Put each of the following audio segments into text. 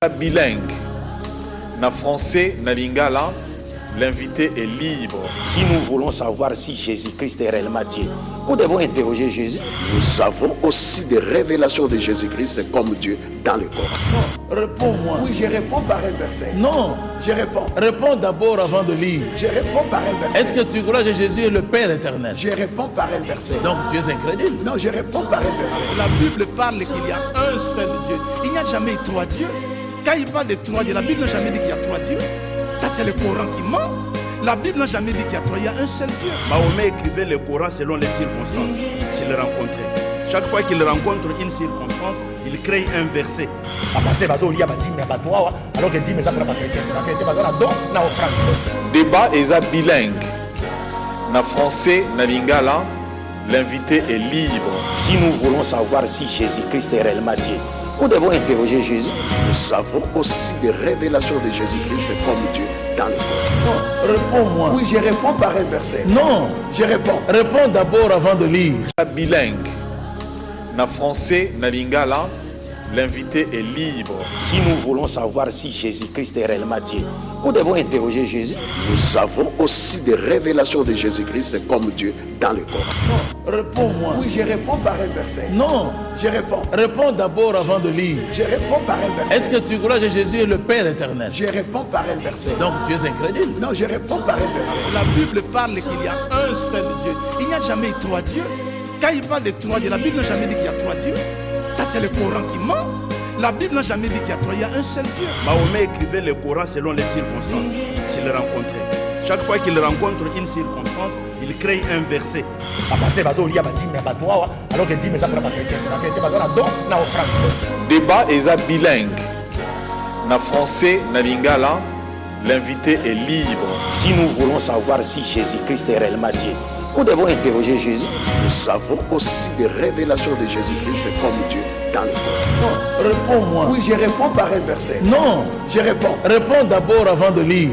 bilingue. Na français, na lingala, l'invité est libre. Si nous voulons savoir si Jésus-Christ est réellement Dieu, nous devons interroger Jésus. Nous avons aussi des révélations de Jésus-Christ comme Dieu dans le Coran. Non, réponds-moi. Oui, je réponds par un verset. Non, Je réponds. réponds d'abord avant de lire. Je réponds par un verset. Est-ce que tu crois que Jésus est le Père éternel? Je réponds par un verset. Donc tu es incrédule. Non, je réponds par un verset. La Bible parle qu'il y a un seul Dieu. Il n'y a jamais eu trois dieux. Quand il parle de trois dieux, la Bible n'a jamais dit qu'il y a trois dieux. Ça, c'est le Coran qui ment. La Bible n'a jamais dit qu'il y a trois, il y a un seul Dieu. Mahomet écrivait le Coran selon les circonstances qu'il rencontrait. Chaque fois qu'il rencontre une circonstance, il crée un verset. Débat est bilingue. Na français, na lingala, l'invité est libre. Si nous voulons savoir si Jésus-Christ est réellement Dieu, nous devons interroger Jésus. Nous avons aussi des révélations de Jésus-Christ comme Dieu dans le Coran. Non, réponds-moi. Oui, je réponds par un verset. Non, Je réponds. réponds d'abord avant de lire. Bilingue. Na français, na lingala, l'invité est libre. Si nous voulons savoir si Jésus-Christ est réellement Dieu, nous devons interroger Jésus. Nous avons aussi des révélations de Jésus-Christ comme Dieu dans le Coran. Non, réponds-moi. Oui, je réponds par un verset. Non, Je réponds. réponds d'abord avant de lire. Je réponds par un verset. Est-ce que tu crois que Jésus est le Père éternel? Je réponds par un verset. Donc tu es incrédule. Non, je réponds par un verset. La Bible parle qu'il y a un seul Dieu. Il n'y a jamais eu trois dieux. Quand il parle de trois dieux, la Bible n'a jamais dit qu'il y a trois dieux. Ça, c'est le Coran qui ment. La Bible n'a jamais dit qu'il y a trois, il y a un seul Dieu. Mahomet écrivait le Coran selon les circonstances qu'il rencontrait. Chaque fois qu'il rencontre une circonstance, il crée un verset. Débat est bilingue. Na français, na lingala, l'invité est libre. Si nous voulons savoir si Jésus-Christ est réellement Dieu, nous devons interroger Jésus. Nous avons aussi des révélations de Jésus-Christ comme Dieu dans le Coran. Non, réponds-moi. Oui, je réponds par un verset. Non, Je réponds. réponds d'abord avant de lire.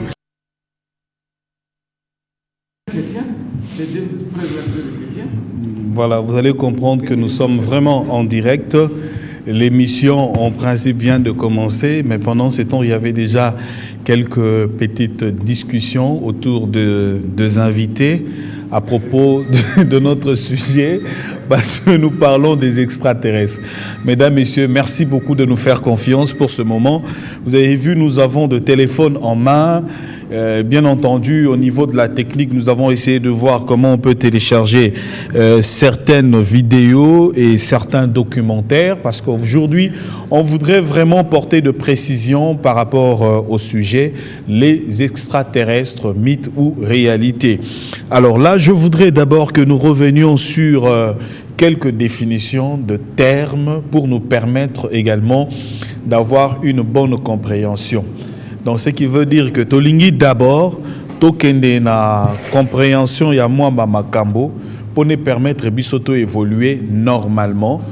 Voilà, vous allez comprendre que nous sommes vraiment en direct. L'émission, en principe, vient de commencer, mais pendant ce temps, il y avait déjà quelques petites discussions autour de deux invités à propos de notre sujet, parce que nous parlons des extraterrestres. Mesdames, Messieurs, merci beaucoup de nous faire confiance pour ce moment. Vous avez vu, nous avons de téléphones en main. Bien entendu, au niveau de la technique, nous avons essayé de voir comment on peut télécharger certaines vidéos et certains documentaires, parce qu'aujourd'hui, on voudrait vraiment porter de précision par rapport au sujet, les extraterrestres, mythes ou réalité. Alors là, je voudrais d'abord que nous revenions sur quelques définitions de termes pour nous permettre également d'avoir une bonne compréhension. Donc, ce qui veut dire que Tolingi d'abord, Tokende na compréhension ya mwamba makambo pour nous permettre bisoto évoluer normalement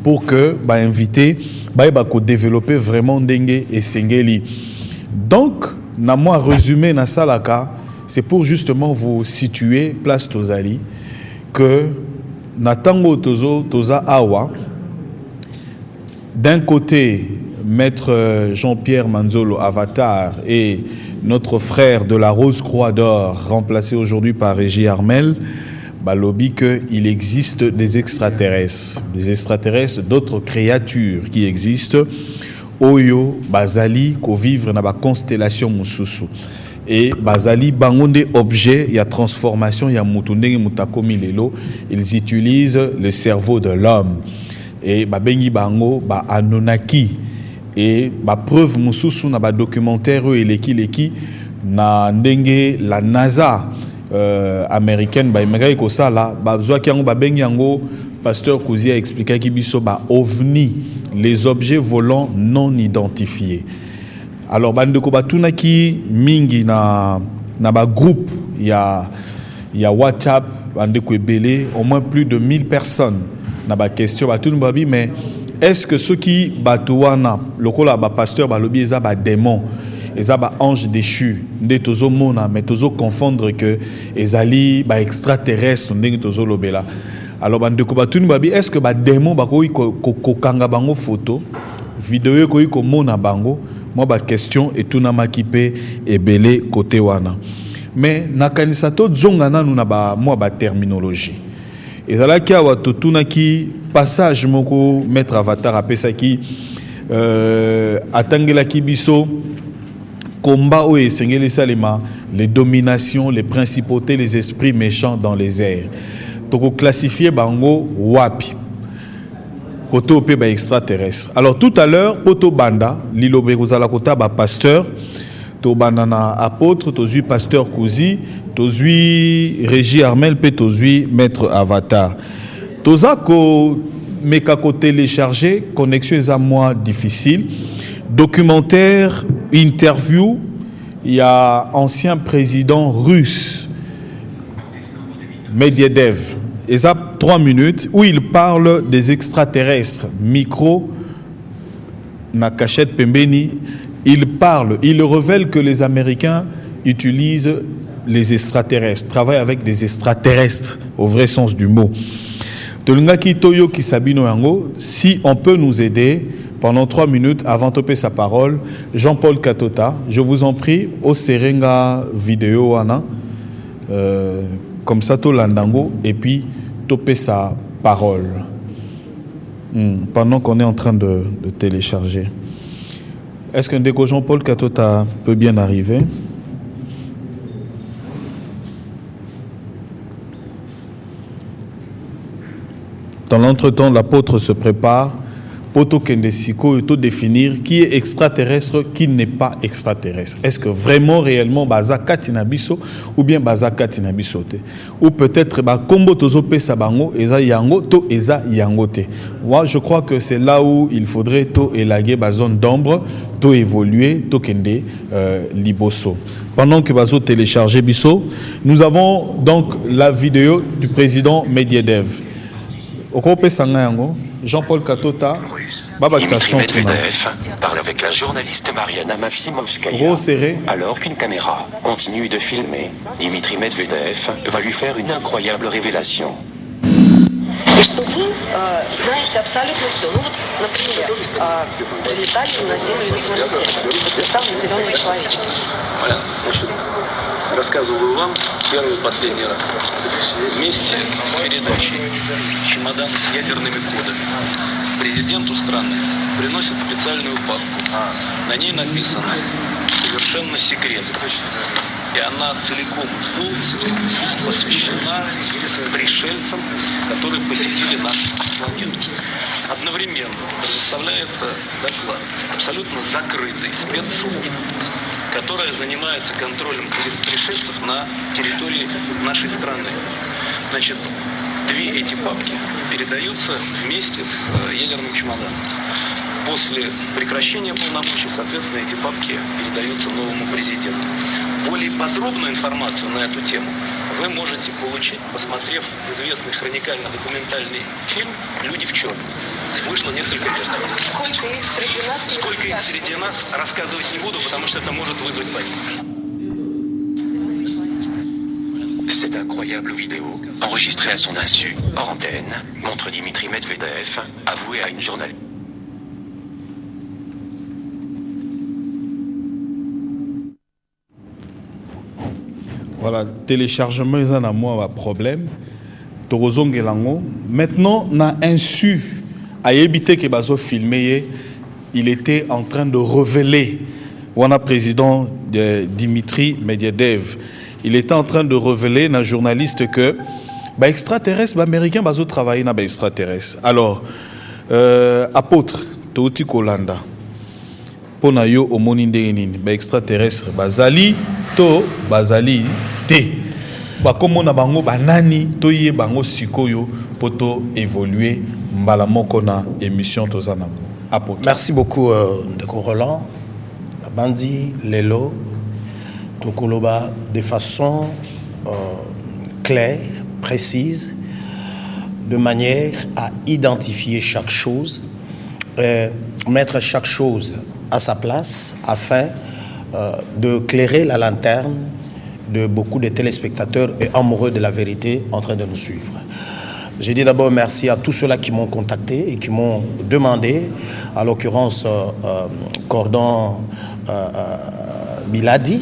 pour que ba invité ba ko développer vraiment ndenge et sengeli. Donc, na moi résumé na salaka, c'est pour justement vous situer place Tozali que na tango toza awa d'un côté Maître Jean-Pierre Manzolo Avatar et notre frère de la Rose Croix d'Or, remplacé aujourd'hui par Régie Armel, balobi qu'il existe des extraterrestres, d'autres créatures qui existent. Oyo, Bazali, ko vivre dans la constellation Mususu. Et Bazali, bangonde objet, il y a transformation, il y a mutundenge mutakomi lelo, ils utilisent le cerveau de l'homme. Et Babengi Bango, ba Anunnaki. Et ba preuve mususu na ba documentaire eleki na ndenge la NASA américaine ba imeka ko sala ba zwaki yango ba bengi yango pasteur Kouzi a expliqué ki biso ba ovni, les objets volants non identifiés. Alors bandeko batunaki mingi na ba groupe ya WhatsApp bandeko ebele au moins plus de 1000 personnes na ba question batunu babi mais est-ce que ceux qui batouana, le pasteur balobi eza ba démon, eza ba ange déchu, nde tozo mona mais tozo confondre que ezali ba extraterrestre ndenge tozo lobela. Alors bandeko batuni babi est-ce que ba démon ba ko kanga bango photo, vidéo ko mona bango moi ba question et tout na makipe et belé côté wana. Mais na kanisa to zongana nous na ba moi ba terminologie. Et ça là qui a watotuna qui passage moko maître avatar apesa qui atangela ki biso combat ou esengeli salema les dominations, les principautés, les esprits méchants dans les airs. Toko classifier bango wapi. Côté opé ba extraterrestre. Alors tout à l'heure poto banda lilobe kozala kota ba pasteur to banana apôtre tozui pasteur Kouzi tozui Régie Armel pe tozui maître avatar. Tozako meka ko télécharger connexion est à moi difficile. Documentaire, interview, il y a ancien président russe Medvedev. Et ça 3 minutes où il parle des extraterrestres. Micro na cachette pembeni, il parle, il révèle que les Américains utilisent les extraterrestres, travaillent avec des extraterrestres au vrai sens du mot. Si on peut nous aider pendant 3 minutes avant de topper sa parole, Jean-Paul Katota, je vous en prie, au Serenga vidéo, comme ça, to landango, et puis topper sa parole. Pendant qu'on est en train de télécharger. Est-ce qu'un déco Jean-Paul Katota peut bien arriver? Dans l'entretemps, l'apôtre se prépare pour définir qui est extraterrestre, qui n'est pas extraterrestre. Est-ce que vraiment, réellement, Bazaka Tinabiso ou bien Bazaka Tinabisote? Ou peut-être, Kombo Tozope Sabango, Eza Yango, To Eza Yangote. Moi, je crois que c'est là où il faudrait To élaguer la zone d'ombre, To évoluer, To Kende Liboso. Pendant que Bazo télécharge Bisso, nous avons donc la vidéo du président Medvedev. Au Kopé Sangayango, Jean-Paul Katota, Dimitri Medvedev parle avec la journaliste Mariana Maximovskaya. Alors qu'une caméra continue de filmer, Dimitri Medvedev va lui faire une incroyable révélation. Voilà, рассказываю вам первый и последний раз. Вместе с передачей «Чемодан с ядерными кодами» президенту страны приносят специальную папку. На ней написано «Совершенно секретно». И она целиком полностью посвящена пришельцам, которые посетили нашу планету. Одновременно предоставляется доклад абсолютно закрытой спецслужбы, которая занимается контролем пришельцев на территории нашей страны. Значит, 2 эти папки передаются вместе с ядерным чемоданом. После прекращения полномочий, соответственно, эти папки передаются новому президенту. Более подробную информацию на эту тему вы можете получить, посмотрев известный хроникально-документальный фильм «Люди в черном». Вышло несколько версий. Сколько их среди нас, рассказывать не буду, потому что это может вызвать панику. Cette incroyable vidéo, enregistrée à son insu, hors antenne, montre Dimitri Medvedev avoué à une journaliste. Voilà, téléchargement, ils en ont moins problème. Maintenant, on a insu à éviter que Bazo filmé, il était en train de révéler, on a président Dimitri Medvedev, il était en train de révéler à un journaliste que extraterrestre, américain, Bazo travailler dans extraterrestre. Alors, apôtre, Touti Kolanda, pona yo omoni ndenge nini extraterrestre bazali to bazali te bakomona bango banani to ye bango sikoyo poto évoluer mbala moko na émission tozana apôtre. Merci beaucoup Ndeko Roland bandi lelo tokoloba de façon claire, précise, de manière à identifier chaque chose, mettre chaque chose à sa place afin de clairer la lanterne de beaucoup de téléspectateurs et amoureux de la vérité en train de nous suivre. Je dis d'abord merci à tous ceux-là qui m'ont contacté et qui m'ont demandé, à l'occurrence Cordon Biladi,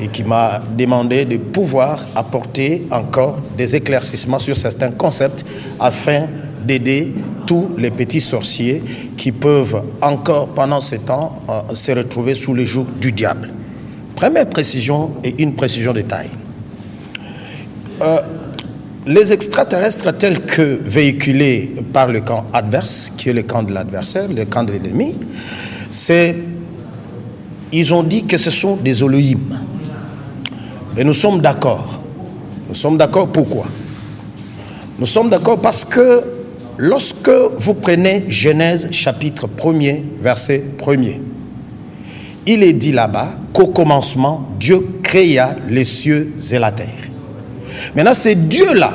et qui m'a demandé de pouvoir apporter encore des éclaircissements sur certains concepts afin d'aider tous les petits sorciers qui peuvent encore pendant ce temps se retrouver sous le joug du diable. Première précision et une précision de taille. Les extraterrestres tels que véhiculés par le camp adverse, qui est le camp de l'adversaire, le camp de l'ennemi, ils ont dit que ce sont des Elohim. Et nous sommes d'accord. Nous sommes d'accord pourquoi? Nous sommes d'accord parce que lorsque vous prenez Genèse chapitre 1er, verset 1er, il est dit là-bas qu'au commencement, Dieu créa les cieux et la terre. Maintenant, c'est Dieu-là,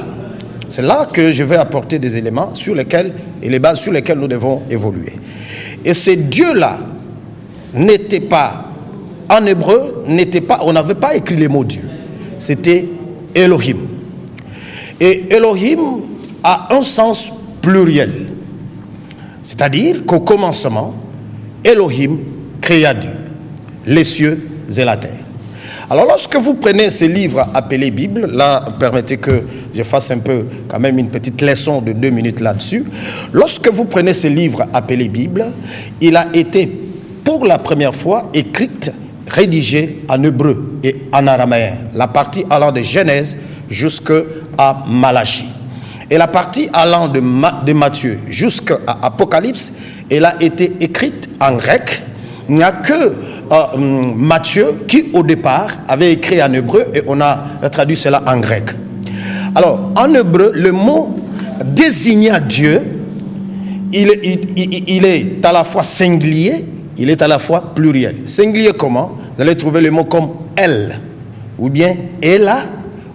c'est là que je vais apporter des éléments sur lesquels, et les bases sur lesquelles nous devons évoluer. Et ces Dieu-là n'était pas, en hébreu, on n'avait pas écrit les mots Dieu. C'était Elohim. Et Elohim a un sens pluriel. C'est-à-dire qu'au commencement, Elohim créa Dieu, les cieux et la terre. Alors lorsque vous prenez ces livres appelés Bible, là permettez que je fasse un peu quand même une petite leçon de 2 minutes là-dessus. Lorsque vous prenez ces livres appelés Bible, il a été pour la première fois écrite, rédigée en hébreu et en araméen. La partie allant de Genèse jusqu'à Malachie. Et la partie allant de Matthieu jusqu'à Apocalypse, elle a été écrite en grec. Il n'y a que Matthieu qui au départ avait écrit en hébreu et on a traduit cela en grec. Alors en hébreu, le mot désignant Dieu, il est à la fois singulier, il est à la fois pluriel. Singulier comment? Vous allez trouver le mot comme El, ou bien Ela,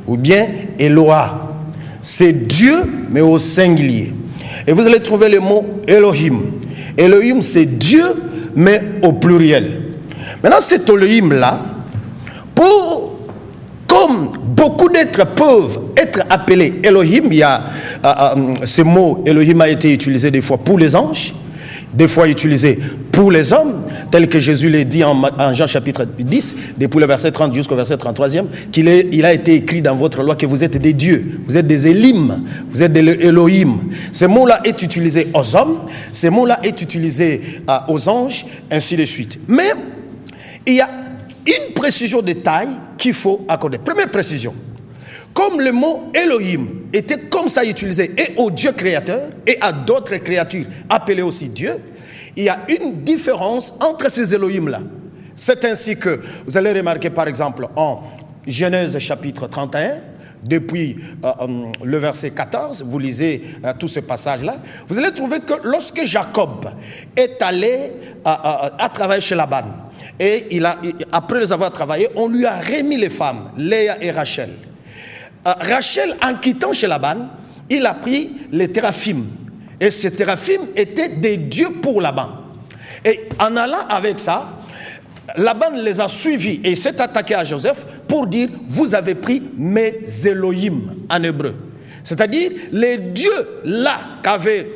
ou bien Eloa. C'est Dieu mais au singulier. Et vous allez trouver le mot Elohim. Elohim c'est Dieu mais au pluriel. Maintenant, cet Elohim-là, comme beaucoup d'êtres peuvent être appelés Elohim, il y a ce mot Elohim a été utilisé des fois pour les anges, des fois utilisé pour les hommes, tel que Jésus l'a dit en Jean chapitre 10, depuis le verset 30 jusqu'au verset 33e, il a été écrit dans votre loi que vous êtes des dieux, vous êtes des Elim, vous êtes des Elohim. Ce mot-là est utilisé aux hommes, ce mot-là est utilisé aux anges, ainsi de suite. Mais il y a une précision de taille qu'il faut accorder. Première précision, comme le mot Elohim était comme ça utilisé et au Dieu créateur et à d'autres créatures appelées aussi Dieu, il y a une différence entre ces Elohim-là. C'est ainsi que vous allez remarquer par exemple en Genèse chapitre 31, depuis le verset 14, vous lisez tout ce passage-là, vous allez trouver que lorsque Jacob est allé à travailler chez Laban, et après les avoir travaillé, on lui a remis les femmes, Léa et Rachel. Rachel, en quittant chez Laban, il a pris les téraphim. Et ces téraphim étaient des dieux pour Laban. Et en allant avec ça, Laban les a suivis et s'est attaqué à Joseph pour dire « Vous avez pris mes Elohim » en hébreu. C'est-à-dire les dieux là qu'avait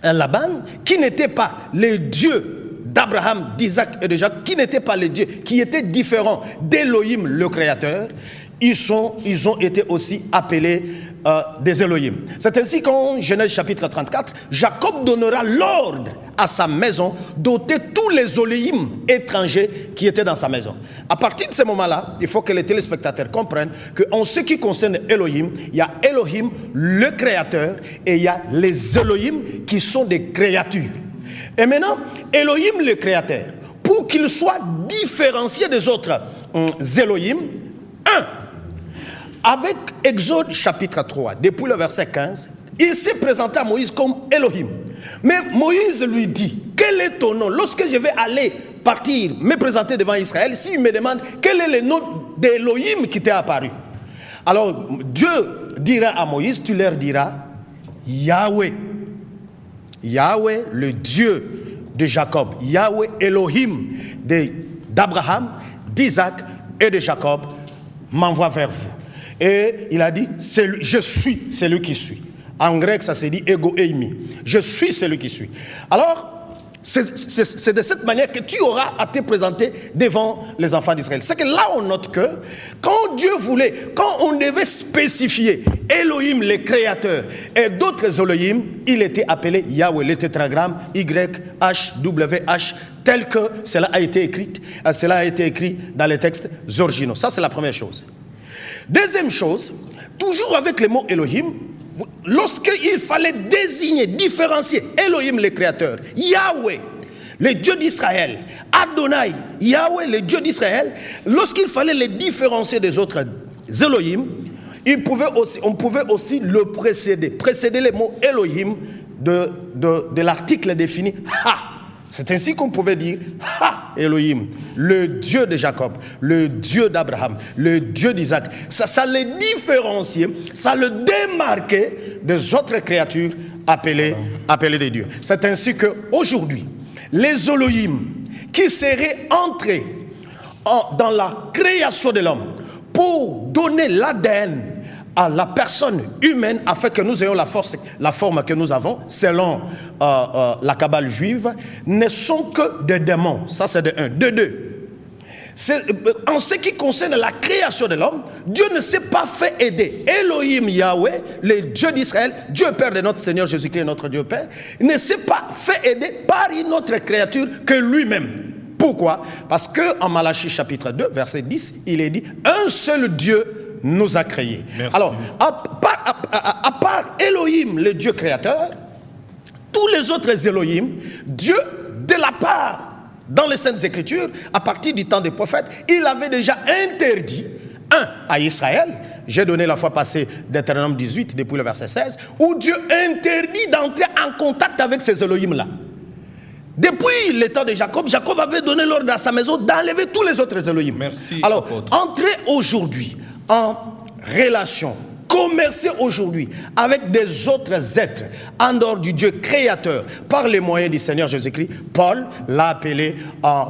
Laban, qui n'étaient pas les dieux d'Abraham, d'Isaac et de Jacob, qui n'étaient pas les dieux, qui étaient différents d'Elohim le créateur, ils ont été aussi appelés des Elohim. C'est ainsi qu'en Genèse chapitre 34, Jacob donnera l'ordre à sa maison d'ôter tous les Elohim étrangers qui étaient dans sa maison. À partir de ce moment-là, il faut que les téléspectateurs comprennent qu'en ce qui concerne Elohim, il y a Elohim le créateur et il y a les Elohim qui sont des créatures. Et maintenant, Elohim le créateur, pour qu'il soit différencié des autres Elohim, avec Exode chapitre 3, depuis le verset 15, il s'est présenté à Moïse comme Elohim. Mais Moïse lui dit, quel est ton nom? Lorsque je vais aller partir, me présenter devant Israël, s'il me demande quel est le nom d'Elohim qui t'est apparu. Alors Dieu dira à Moïse, tu leur diras, Yahweh. Yahweh, le Dieu de Jacob. Yahweh Elohim d'Abraham, d'Isaac et de Jacob m'envoie vers vous. Et il a dit, je suis celui qui suis. En grec, ça se dit ego eimi. Je suis celui qui suis. Alors, c'est de cette manière que tu auras à te présenter devant les enfants d'Israël. C'est que là, on note que quand Dieu voulait, quand on devait spécifier Elohim, le créateur, et d'autres Elohim, il était appelé Yahweh, le tétragramme YHWH, tel que cela a été écrit dans les textes originaux. Ça, c'est la première chose. Deuxième chose, toujours avec le mot Elohim, lorsqu'il fallait désigner, différencier Elohim le créateur, Yahweh, le Dieu d'Israël, Adonai, Yahweh, le Dieu d'Israël, lorsqu'il fallait les différencier des autres Elohim, on pouvait aussi le précéder les mots Elohim de l'article défini Ha. C'est ainsi qu'on pouvait dire Ha, Elohim, le Dieu de Jacob, le Dieu d'Abraham, le Dieu d'Isaac. Ça les différenciait, ça le démarquait des autres créatures appelées des dieux. C'est ainsi qu'aujourd'hui, les Elohim qui seraient entrés dans la création de l'homme pour donner l'ADN à la personne humaine afin que nous ayons la forme que nous avons selon la Kabbale juive, ne sont que des démons. Ça, c'est de un. De deux, en ce qui concerne la création de l'homme, Dieu ne s'est pas fait aider. Elohim Yahweh, le Dieu d'Israël, Dieu Père de notre Seigneur Jésus-Christ, notre Dieu Père, ne s'est pas fait aider par une autre créature que lui-même. Pourquoi? Parce qu'en Malachie chapitre 2, verset 10, il est dit « Un seul Dieu nous a créés. » Alors, à part Elohim, le Dieu créateur, tous les autres Elohim, Dieu, de la part, dans les Saintes Écritures, à partir du temps des prophètes, il avait déjà interdit, à Israël, j'ai donné la fois passée Deutéronome 18, depuis le verset 16, où Dieu interdit d'entrer en contact avec ces Elohim-là. Depuis le temps de Jacob, Jacob avait donné l'ordre à sa maison d'enlever tous les autres Elohim. Merci. Alors, entrer aujourd'hui en relation, commercer aujourd'hui avec des autres êtres en dehors du Dieu créateur par les moyens du Seigneur Jésus-Christ, Paul l'a appelé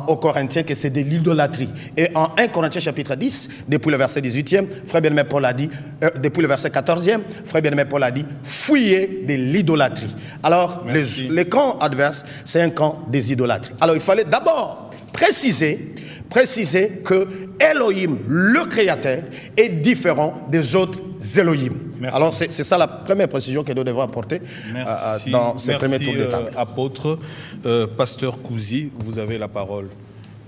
aux Corinthiens que c'est de l'idolâtrie. Et en 1 Corinthiens chapitre 10, depuis le verset 18e, frère bien-aimé Paul a dit, depuis le verset 14e, frère bien-aimé Paul a dit, fuyez de l'idolâtrie. Alors, les camps adverses, c'est un camp des idolâtries. Alors, il fallait d'abord préciser que Elohim, le créateur, est différent des autres Elohim. Merci. Alors c'est ça la première précision que nous devons apporter dans ce premier tour de table. Apôtre, pasteur Kouzi, vous avez la parole.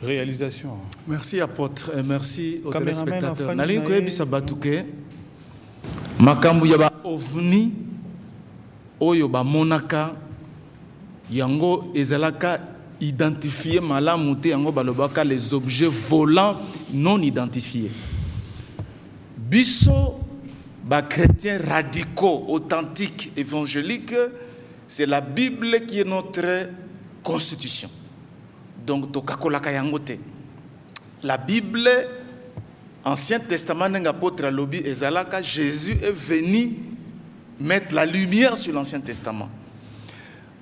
Réalisation. Merci apôtre et merci aux téléspectateurs. Nalingi koyebisa bato ke makambo ya ba ovni oyo ba monaka yango ezalaka identifier malamu te yango balobaka les objets volants non identifiés. Biso ba chrétiens radicaux, authentiques, évangéliques, c'est la Bible qui est notre constitution. Donc tokakolaka yango te. La Bible, Ancien Testament n'apôtre lobi ezalaka, Jésus est venu mettre la lumière sur l'Ancien Testament.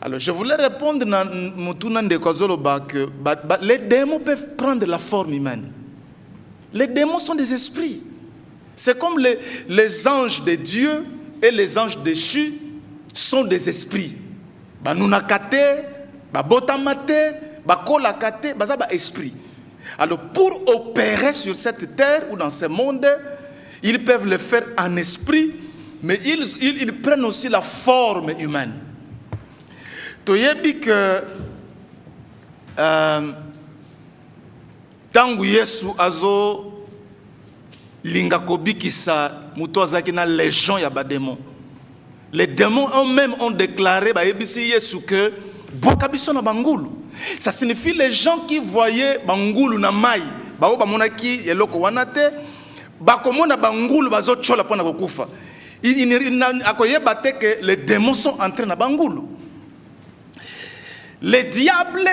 Alors, je voulais répondre que les démons peuvent prendre la forme humaine. Les démons sont des esprits. C'est comme les anges de Dieu et les anges déchus sont des esprits. Nunakate, botamate, kolakate, ça c'est esprit. Alors, pour opérer sur cette terre ou dans ce monde, ils peuvent le faire en esprit, mais ils prennent aussi la forme humaine. Toyebi que tangu Yesu azo linga kobikisa muto azaki na légion ya ba démons. Les démons eux-mêmes ont déclaré ba yebisi Yesu que bokabiso na bangulu. Ça signifie les gens qui voyaient bangulu na mai ba o ba monaki eloko wanate ba komona bangulu bazo chola pona kokufa. Il akoyeba te que les démons sont entrés na bangulu. Les diables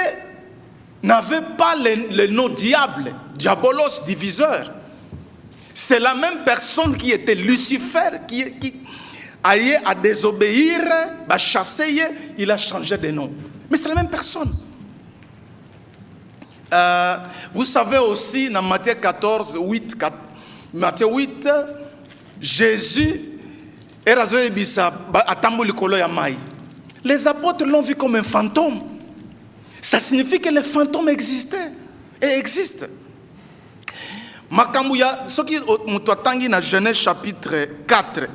n'avaient pas le nom diable, diabolos, diviseur. C'est la même personne qui était Lucifer, qui allait à désobéir, à chasser, il a changé de nom. Mais c'est la même personne. Vous savez aussi, dans Matthieu 14, 8, Matthieu 8, Jésus, Les apôtres l'ont vu comme un fantôme. Ça signifie que les fantômes existaient et existent. Makambuya, ce qui est dans Genèse chapitre 4,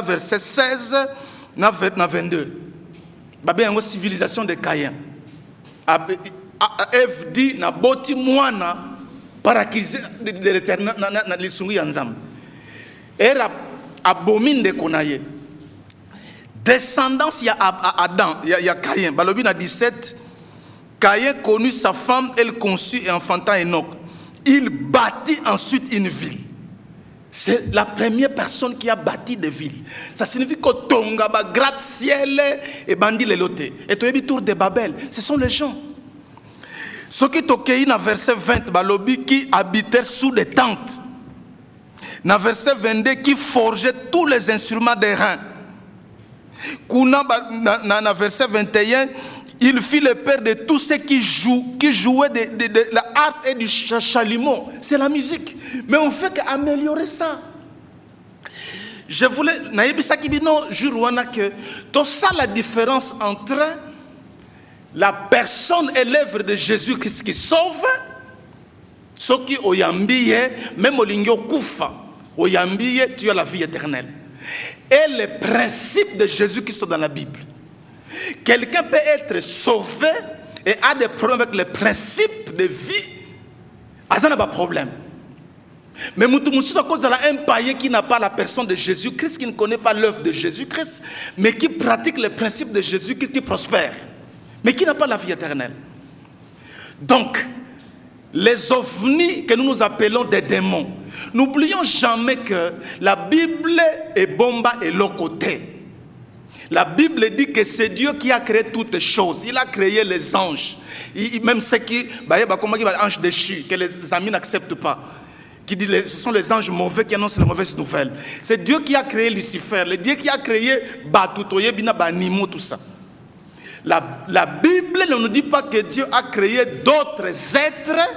verset 16, 22. Babé une civilisation de Caïn. Ève dit na boti mwana parakize de l'éternel na lisungu ya nzambe. Era abomine de konaye. Descendance ya Adam, ya Caïn. Balobi na 17. Caïn connut sa femme, elle conçut et enfanta Enoch. Il bâtit ensuite une ville. C'est la première personne qui a bâti des villes. Ça signifie que Tonga, gratte-ciel et bandit les lotés. Et tu es tour de Babel. Ce sont les gens. Ce qui est dans verset 20, balobi qui habitaient sous des tentes. Dans verset 22, qui forgeaient tous les instruments des reins. Dans verset 21, il fit le père de tous ceux qui jouaient de la harpe et du chalumeau. C'est la musique. Mais on fait qu'améliorer ça. Je voulais, que tout ça, la différence entre la personne et l'œuvre de Jésus-Christ qui sauve, ce qui oyambiye, même au lingio kufa, oyambiye, tu as la vie éternelle. Et les principes de Jésus qui sont dans la Bible. Quelqu'un peut être sauvé et a des problèmes avec les principes de vie. Ça n'a pas de problème. Mais un païen qui n'a pas la personne de Jésus-Christ, qui ne connaît pas l'œuvre de Jésus-Christ, mais qui pratique les principes de Jésus-Christ, qui prospère, mais qui n'a pas la vie éternelle. Donc, les ovnis que nous appelons des démons, n'oublions jamais que la Bible est bomba et l'autre côté. La Bible dit que c'est Dieu qui a créé toutes choses. Il a créé les anges. Même ceux qui, comme les anges déchus, que les amis n'acceptent pas. Qui dit ce sont les anges mauvais qui annoncent les mauvaises nouvelles. C'est Dieu qui a créé Lucifer. Le Dieu qui a créé Batutoye, Bina, Banimo, tout ça. La Bible ne nous dit pas que Dieu a créé d'autres êtres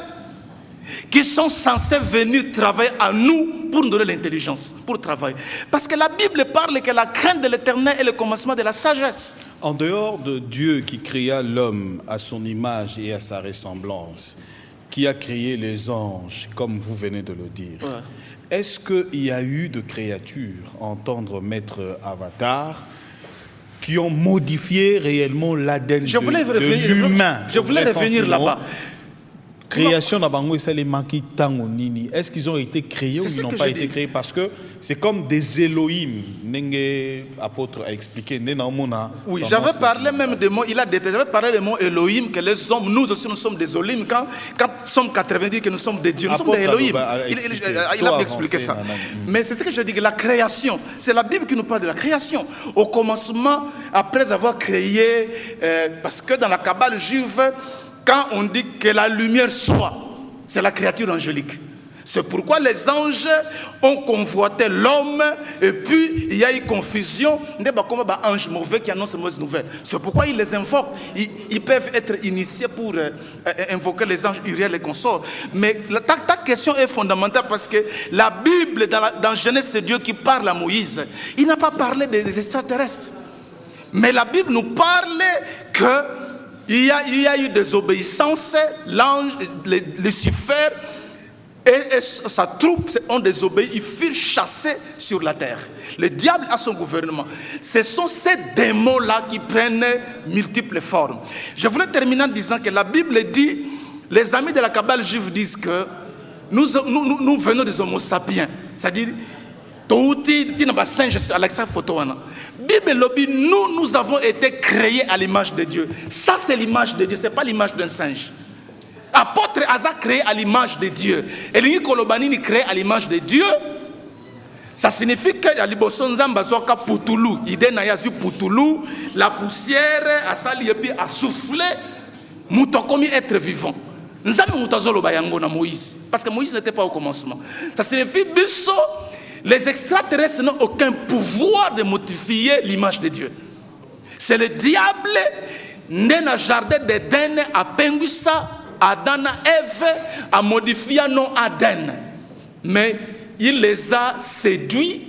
qui sont censés venir travailler à nous pour nous donner l'intelligence, pour travailler. Parce que la Bible parle que la crainte de l'Éternel est le commencement de la sagesse. En dehors de Dieu qui créa l'homme à son image et à sa ressemblance, qui a créé les anges, comme vous venez de le dire, est-ce qu'il y a eu de créatures, entendre Maître Avatar, qui ont modifié réellement l'ADN de l'humain? Je voulais revenir là-bas. Création d'Abango, c'est les maquis tango nini. Est-ce qu'ils ont été créés ou ils n'ont pas été créés? Parce que c'est comme des Elohim. Nenge apôtre a expliqué. Oui, j'avais parlé même des mots. J'avais parlé des mots Elohim que les hommes, nous aussi nous sommes des Elohim. Quand nous sommes 90 que nous sommes des dieux, nous sommes des Elohim. Il a expliqué ça. Mais c'est ce que je dis, que la création, c'est la Bible qui nous parle de la création. Au commencement, après avoir créé, parce que dans la Kabbale juive, quand on dit que la lumière soit, c'est la créature angélique. C'est pourquoi les anges ont convoité l'homme et puis il y a eu confusion. Il y a des anges mauvais qui annoncent les mauvaises nouvelles. C'est pourquoi ils les invoquent. Ils peuvent être initiés pour invoquer les anges Uriel et consorts. Mais ta question est fondamentale parce que la Bible, dans Genèse, c'est Dieu qui parle à Moïse. Il n'a pas parlé des extraterrestres. Mais la Bible nous parle que il y a eu des obéissances, l'ange, Lucifer et sa troupe ont désobéi, ils furent chassés sur la terre. Le diable a son gouvernement. Ce sont ces démons-là qui prennent multiples formes. Je voulais terminer en disant que la Bible dit, les amis de la Kabbale juive disent que nous venons des homo sapiens, c'est-à-dire nous avons été créés à l'image de Dieu. Ça, c'est l'image de Dieu, ce n'est pas l'image d'un singe. Apôtre Asa créé à l'image de Dieu. Et l'Ini Kolobanini créé à l'image de Dieu. Ça signifie que la poussière a sali et puis a soufflé. Moutokomi être vivant. Parce que Moïse n'était pas au commencement. Ça signifie que les extraterrestres n'ont aucun pouvoir de modifier l'image de Dieu. C'est le diable, né dans le jardin d'Éden, a pengu ça, Adam et Ève, a modifié non Aden. Mais il les a séduits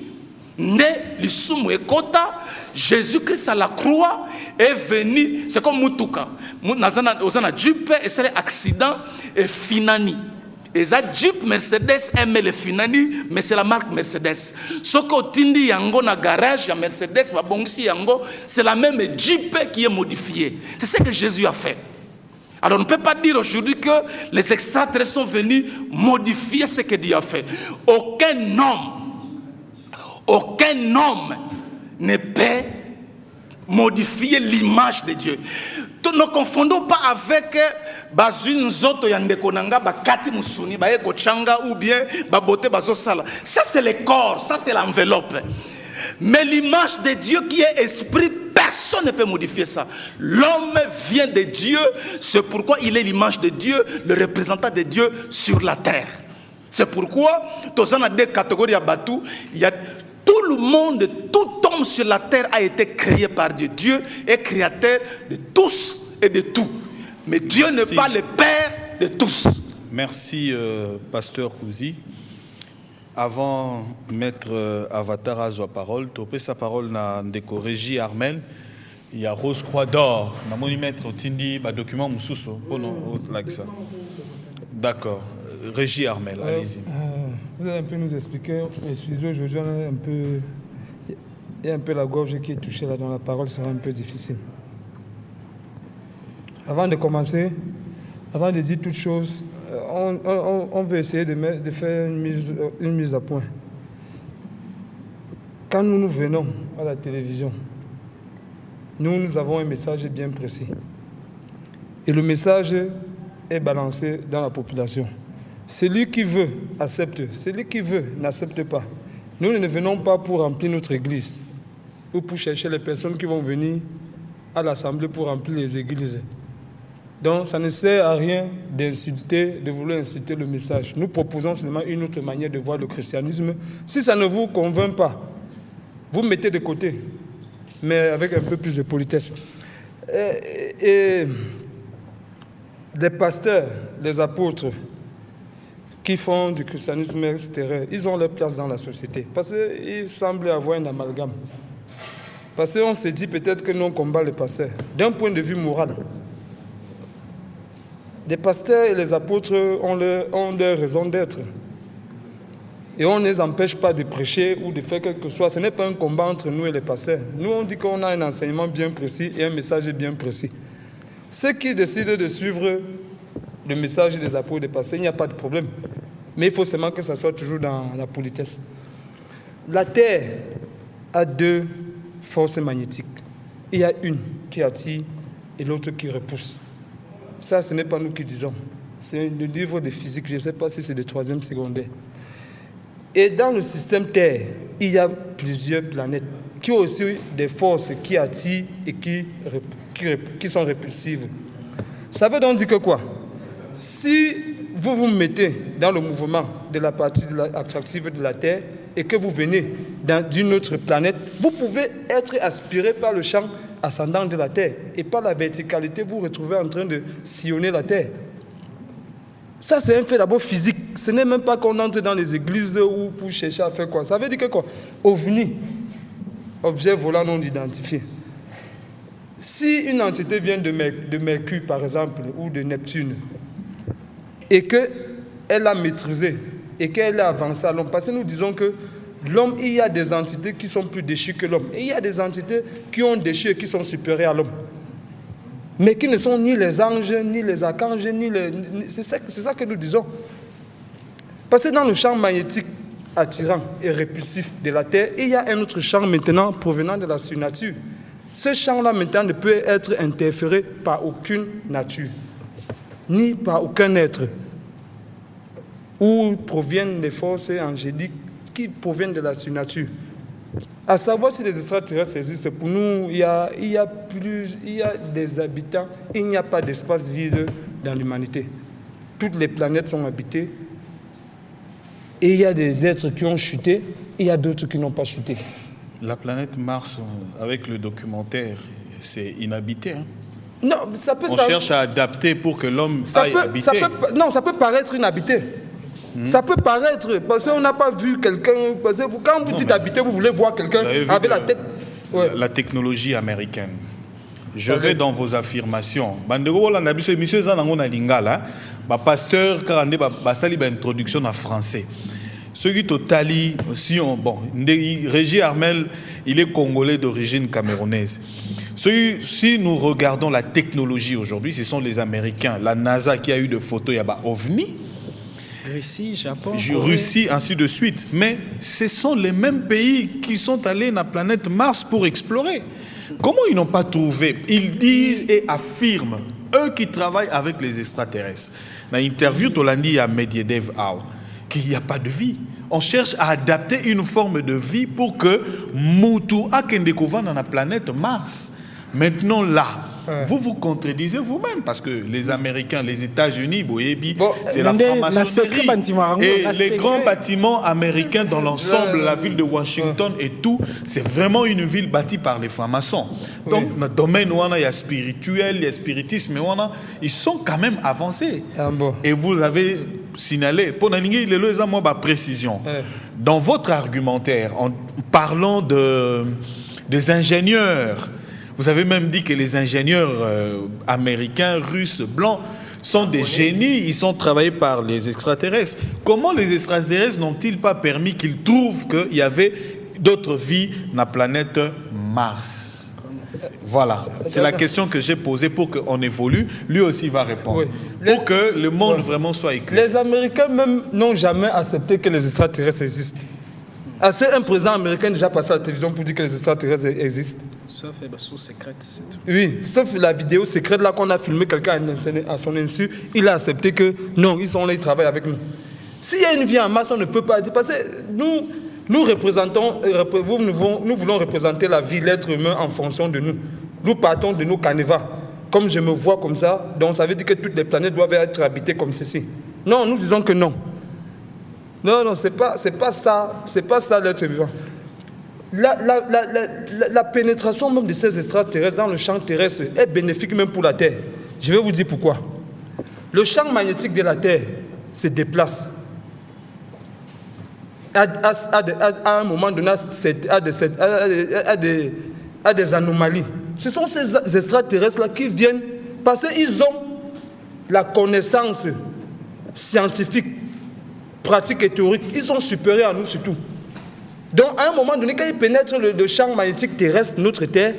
Né lisumu ekota, Jésus-Christ à la croix est venu, c'est comme Mutuka. Ozana Jeep et c'est l'accident et finani. Et ça Jeep Mercedes aime le finani, mais c'est la marque Mercedes. Ce que tindi yango na garage, ya Mercedes, va bongsi yango, c'est la même Jeep qui est modifiée. C'est ce que Jésus a fait. Alors on ne peut pas dire aujourd'hui que les extraterrestres sont venus modifier ce que Dieu a fait. Aucun homme ne peut modifier l'image de Dieu. Ne confondons pas avec bazune zoto yandeko nanga bakati musuni ba eko changa ou bien babote bazo sala. Ça c'est le corps, ça c'est l'enveloppe. Mais l'image de Dieu qui est esprit, personne ne peut modifier ça. L'homme vient de Dieu, c'est pourquoi il est l'image de Dieu, le représentant de Dieu sur la terre. C'est pourquoi dans a deux catégories à Batou, il y a tout le monde, tout homme sur la terre a été créé par Dieu. Dieu est créateur de tous et de tout. Mais Dieu n'est pas le Père de tous. Merci, Pasteur Kouzi. Avant Maître Avatar à sa parole, topé sa parole dans le Régie Armel, il y a Rose Croix d'Or. Dans mon Maître Tindi, un document Moussousso. Oh non, like ça. D'accord. Régie Armel, allez-y. Vous allez un peu nous expliquer, excusez, je veux un peu. Il y a un peu la gorge qui est touchée là dans la parole, sera un peu difficile. Avant de commencer, avant de dire toutes choses, on veut essayer de faire une mise à point. Quand nous venons à la télévision, nous avons un message bien précis. Et le message est balancé dans la population. Celui qui veut accepte, celui qui veut n'accepte pas. Nous ne venons pas pour remplir notre église ou pour chercher les personnes qui vont venir à l'assemblée pour remplir les églises. Donc ça ne sert à rien d'insulter, de vouloir insulter le message. Nous proposons seulement une autre manière de voir le christianisme. Si ça ne vous convainc pas, vous mettez de côté, mais avec un peu plus de politesse. Et les pasteurs, les apôtres, qui font du christianisme extérieur, ils ont leur place dans la société. Parce qu'il semble avoir un amalgame. Parce qu'on se dit peut-être que nous on combat les pasteurs. D'un point de vue moral, les pasteurs et les apôtres ont leur raison d'être. Et on ne les empêche pas de prêcher ou de faire quelque chose. Ce n'est pas un combat entre nous et les pasteurs. Nous, on dit qu'on a un enseignement bien précis et un message bien précis. Ceux qui décident de suivre le message des apôtres, des pasteurs, il n'y a pas de problème. Mais il faut seulement que ça soit toujours dans la politesse. La Terre a deux forces magnétiques. Il y a une qui attire et l'autre qui repousse. Ça, ce n'est pas nous qui disons. C'est le livre de physique, je ne sais pas si c'est de 3e secondaire. Et dans le système Terre, il y a plusieurs planètes qui ont aussi des forces qui attirent et qui sont répulsives. Ça veut donc dire que quoi? Si vous vous mettez dans le mouvement de la partie attractive de la Terre et que vous venez d'une autre planète, vous pouvez être aspiré par le champ ascendant de la Terre et par la verticalité, vous vous retrouvez en train de sillonner la Terre. Ça, c'est un fait d'abord physique. Ce n'est même pas qu'on entre dans les églises ou pour chercher à faire quoi. Ça veut dire que quoi? OVNI, objet volant non identifié. Si une entité vient de Mercure, par exemple, ou de Neptune, et qu'elle a maîtrisé, et qu'elle a avancé à l'homme, parce que nous disons que l'homme, il y a des entités qui sont plus déchues que l'homme, et il y a des entités qui ont déchu et qui sont supérieures à l'homme, mais qui ne sont ni les anges, ni les archanges, ni les... C'est ça que nous disons. Parce que dans le champ magnétique attirant et répulsif de la Terre, il y a un autre champ maintenant provenant de la surnature. Ce champ-là maintenant ne peut être interféré par aucune nature, ni par aucun être, où proviennent les forces angéliques qui proviennent de la surnature. À savoir si les extraterrestres existent, pour nous, il y a des habitants, il n'y a pas d'espace vide dans l'humanité. Toutes les planètes sont habitées, et il y a des êtres qui ont chuté, et il y a d'autres qui n'ont pas chuté. La planète Mars, avec le documentaire, c'est inhabité. Hein? Non, ça peut... On cherche à adapter pour que l'homme aille habiter. Non, ça peut paraître inhabité. Ça peut paraître, parce qu'on n'a pas vu quelqu'un. Quand vous dites habiter, vous voulez voir quelqu'un avec la tête. Ouais. La technologie américaine. Je vais dans vos affirmations. Pasteur, basali introduction en français. Ce qui totali aussi bon, Régis Armel, il est congolais d'origine camerounaise. Si nous regardons la technologie aujourd'hui, ce sont les Américains, la NASA qui a eu de photos, il y a OVNI, Russie, Japon, Russie, ainsi de suite. Mais ce sont les mêmes pays qui sont allés dans la planète Mars pour explorer. Comment ils n'ont pas trouvé? Ils disent et affirment, eux qui travaillent avec les extraterrestres. Dans l'interview, Tolandi à Medvedev, qu'il n'y a pas de vie. On cherche à adapter une forme de vie pour que Moutou Akendekova dans la planète Mars. Maintenant là, vous vous contredisez vous-même parce que les Américains, les États-Unis, c'est la franc-maçonnerie et les grands bâtiments américains dans l'ensemble, la ville de Washington et tout, c'est vraiment une ville bâtie par les francs-maçons. Donc dans le domaine où il y a spirituel, il y a spiritisme, ils sont quand même avancés. Et vous avez signalé, pour précision, dans votre argumentaire, en parlant des ingénieurs, vous avez même dit que les ingénieurs américains, russes, blancs sont des génies, ils sont travaillés par les extraterrestres. Comment les extraterrestres n'ont-ils pas permis qu'ils trouvent qu'il y avait d'autres vies dans la planète Mars? Voilà, c'est la question que j'ai posée pour qu'on évolue. Lui aussi va répondre. Pour que le monde vraiment soit éclairé. Les Américains même n'ont jamais accepté que les extraterrestres existent. Un président américain déjà passé à la télévision pour dire que les extraterrestres existent. Sauf les sources secrètes, c'est tout. Oui, sauf la vidéo secrète là qu'on a filmé quelqu'un à son insu, il a accepté que non, ils sont là, ils travaillent avec nous. S'il y a une vie en masse, on ne peut pas dire, parce que nous représentons, nous voulons représenter la vie, l'être humain en fonction de nous. Nous partons de nos canevas. Comme je me vois comme ça, donc ça veut dire que toutes les planètes doivent être habitées comme ceci. Non, nous disons que non. Non, c'est pas ça l'être vivant. La pénétration même de ces extraterrestres dans le champ terrestre est bénéfique même pour la Terre. Je vais vous dire pourquoi. Le champ magnétique de la Terre se déplace. À un moment donné, à des anomalies. Ce sont ces extraterrestres-là qui viennent parce qu'ils ont la connaissance scientifique, pratique et théorique. Ils sont supérieurs à nous surtout. Donc, à un moment donné, quand ils pénètrent le champ magnétique terrestre, notre Terre,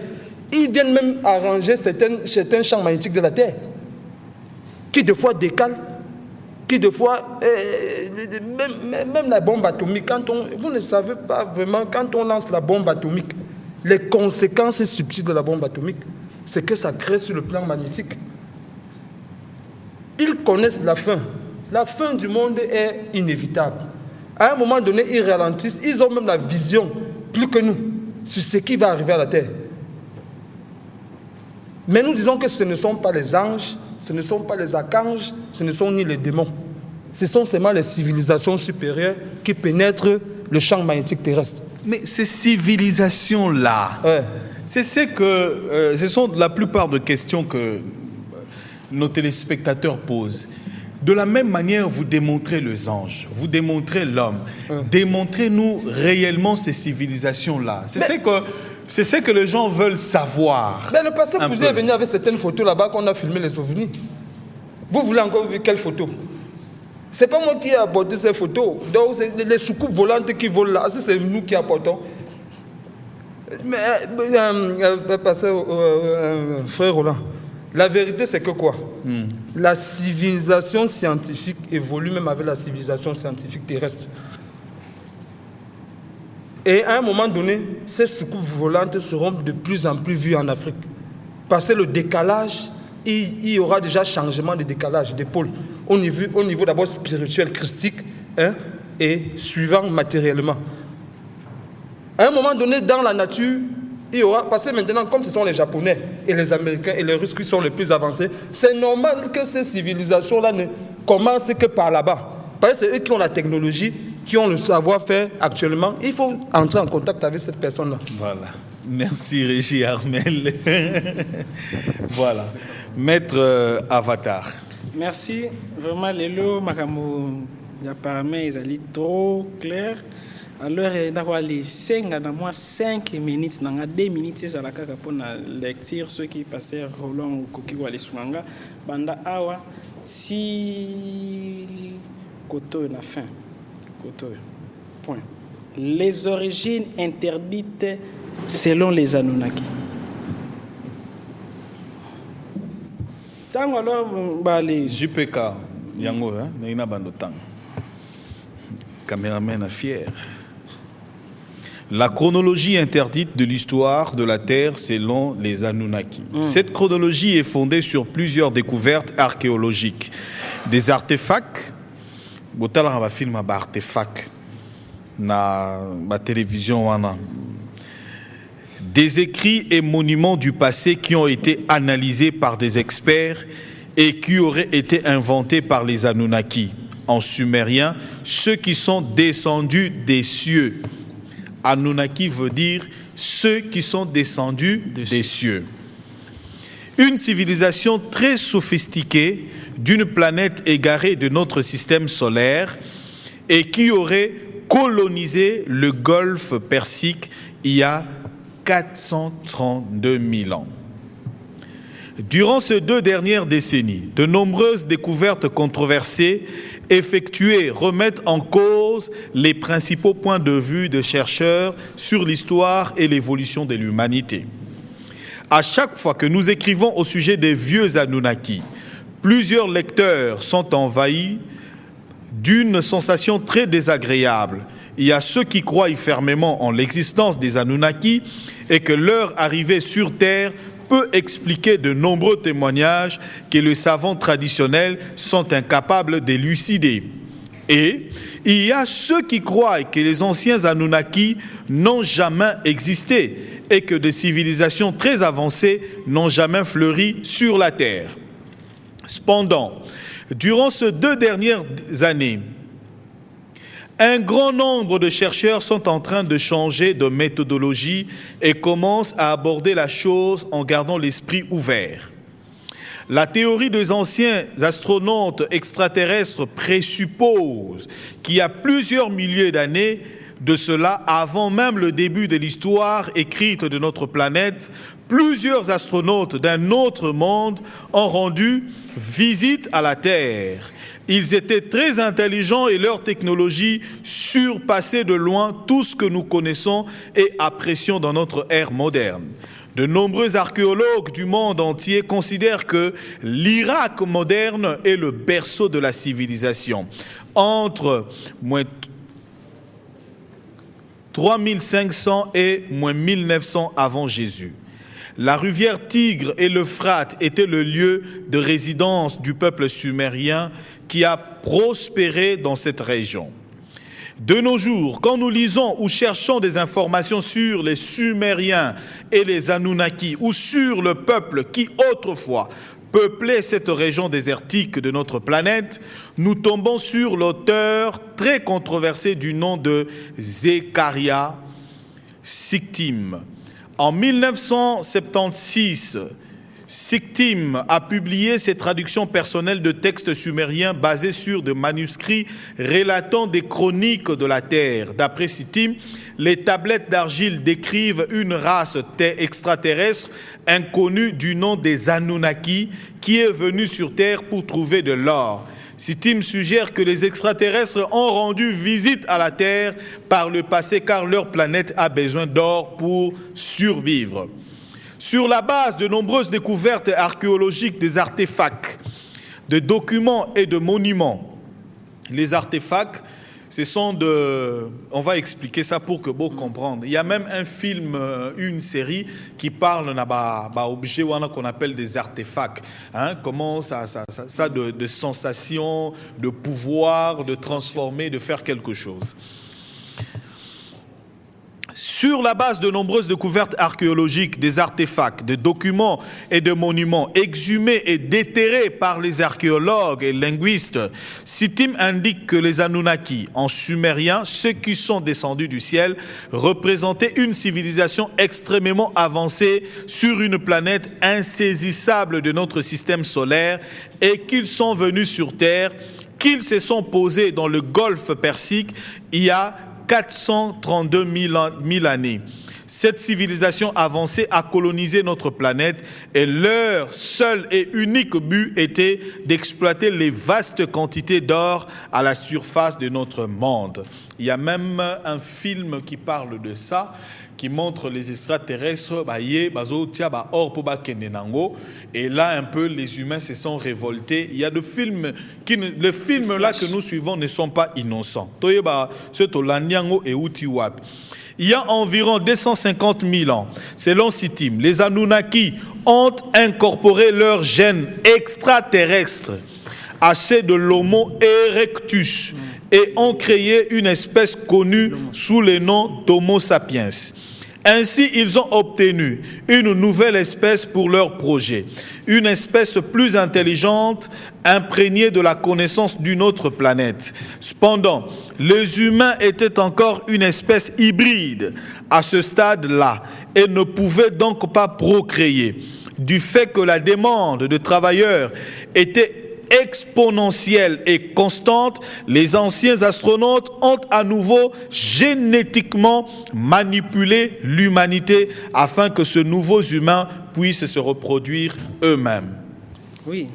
ils viennent même arranger certains champs magnétiques de la Terre, qui des fois décalent, qui des fois, même la bombe atomique, vous ne savez pas vraiment, quand on lance la bombe atomique, les conséquences subtiles de la bombe atomique, c'est que ça crée sur le plan magnétique. Ils connaissent la fin. La fin du monde est inévitable. À un moment donné, ils ralentissent, ils ont même la vision, plus que nous, sur ce qui va arriver à la Terre. Mais nous disons que ce ne sont pas les anges, ce ne sont pas les archanges, ce ne sont ni les démons. Ce sont seulement les civilisations supérieures qui pénètrent le champ magnétique terrestre. Mais ces civilisations-là, ce sont la plupart des questions que nos téléspectateurs posent. De la même manière, vous démontrez les anges, vous démontrez l'homme. Démontrez-nous réellement ces civilisations-là. C'est ce que les gens veulent savoir. Mais le passé, vous êtes venu avec certaines photos là-bas qu'on a filmé les souvenirs. Vous voulez encore voir quelles photos? C'est pas moi qui ai apporté ces photos. Donc, c'est les soucoupes volantes qui volent là. C'est nous qui apportons. Mais, frère Roland, la vérité, c'est que quoi? La civilisation scientifique évolue même avec la civilisation scientifique terrestre. Et à un moment donné, ces soucoupes volantes seront de plus en plus vues en Afrique. Parce que le décalage, il y aura déjà changement de décalage, de pôle. Au niveau d'abord spirituel, christique, et suivant matériellement. À un moment donné, dans la nature, il y aura, parce que maintenant, comme ce sont les Japonais et les Américains et les Russes qui sont les plus avancés, c'est normal que ces civilisations-là ne commencent que par là-bas. Parce que c'est eux qui ont la technologie, qui ont le savoir-faire actuellement. Il faut entrer en contact avec cette personne-là. Voilà. Merci Régis Armel. Voilà. Maître Avatar. Merci. Vraiment, Lelo Makamou apparemment ils allaient trop clair. Alors d'avoir les 5 minutes, 2 minutes, c'est la caca pour la lecture, ceux qui passaient Roland ou Koki ou Aliswanga, banda awa, si koto la fin, koto, point. Les origines interdites selon les Anunnaki. Tant alors, les JPK, Yango, Naina Bandotang. Caméraman à fier. La chronologie interdite de l'histoire de la Terre selon les Anunnaki. Cette chronologie est fondée sur plusieurs découvertes archéologiques. Des artefacts, un film à artefacts, na télévision, des écrits et monuments du passé qui ont été analysés par des experts et qui auraient été inventés par les Anunnaki. En sumérien, ceux qui sont descendus des cieux. Anunnaki veut dire ceux qui sont descendus des cieux. Une civilisation très sophistiquée d'une planète égarée de notre système solaire et qui aurait colonisé le golfe Persique il y a 432 000 ans. Durant ces 2 dernières décennies, de nombreuses découvertes controversées effectuées remettent en cause les principaux points de vue des chercheurs sur l'histoire et l'évolution de l'humanité. À chaque fois que nous écrivons au sujet des vieux Anunnaki, plusieurs lecteurs sont envahis d'une sensation très désagréable. Il y a ceux qui croient fermement en l'existence des Anunnaki et que leur arrivée sur Terre peut expliquer de nombreux témoignages que les savants traditionnels sont incapables d'élucider. Et il y a ceux qui croient que les anciens Anunnaki n'ont jamais existé et que des civilisations très avancées n'ont jamais fleuri sur la Terre. Cependant, durant ces 2 dernières années, un grand nombre de chercheurs sont en train de changer de méthodologie et commencent à aborder la chose en gardant l'esprit ouvert. La théorie des anciens astronautes extraterrestres présuppose qu'il y a plusieurs milliers d'années de cela, avant même le début de l'histoire écrite de notre planète, plusieurs astronautes d'un autre monde ont rendu visite à la Terre. Ils étaient très intelligents et leur technologie surpassait de loin tout ce que nous connaissons et apprécions dans notre ère moderne. De nombreux archéologues du monde entier considèrent que l'Irak moderne est le berceau de la civilisation. Entre 3500 et 1900 avant Jésus. La rivière Tigre et l'Euphrate étaient le lieu de résidence du peuple sumérien qui a prospéré dans cette région. De nos jours, quand nous lisons ou cherchons des informations sur les Sumériens et les Anunnaki ou sur le peuple qui autrefois peuplait cette région désertique de notre planète, nous tombons sur l'auteur très controversé du nom de Zecharia Sitchin. En 1976, Sitchin a publié ses traductions personnelles de textes sumériens basés sur des manuscrits relatant des chroniques de la Terre. D'après Sitchin, les tablettes d'argile décrivent une race extraterrestre inconnue du nom des Anunnaki qui est venue sur Terre pour trouver de l'or. Sitchin suggère que les extraterrestres ont rendu visite à la Terre par le passé car leur planète a besoin d'or pour survivre. Sur la base de nombreuses découvertes archéologiques des artefacts, de documents et de monuments, les artefacts, ce sont de... On va expliquer ça pour que vous compreniez. Il y a même un film, une série qui parle d'objets qu'on appelle des artefacts. Comment ça de sensations, de pouvoir, de transformer, de faire quelque chose. Sur la base de nombreuses découvertes archéologiques, des artefacts, de documents et de monuments exhumés et déterrés par les archéologues et linguistes, Sitchin indique que les Anunnaki, en sumérien, ceux qui sont descendus du ciel, représentaient une civilisation extrêmement avancée sur une planète insaisissable de notre système solaire et qu'ils sont venus sur Terre qu'ils se sont posés dans le golfe Persique il y a 432 000 années. Cette civilisation avancée a colonisé notre planète et leur seul et unique but était d'exploiter les vastes quantités d'or à la surface de notre monde. Il y a même un film qui parle de ça, qui montre les extraterrestres, et là un peu les humains se sont révoltés. Il y a des films, les films là que nous suivons ne sont pas innocents. Il y a environ 250 000 ans, selon Sitim, les Anunnaki ont incorporé leurs gènes extraterrestres à ceux de l'Homo erectus et ont créé une espèce connue sous le nom d'Homo sapiens. Ainsi, ils ont obtenu une nouvelle espèce pour leur projet, une espèce plus intelligente, imprégnée de la connaissance d'une autre planète. Cependant, les humains étaient encore une espèce hybride à ce stade-là et ne pouvaient donc pas procréer. Du fait que la demande de travailleurs était exponentielle et constante, les anciens astronautes ont à nouveau génétiquement manipulé l'humanité afin que ce nouveau humain puisse se reproduire eux-mêmes. Oui,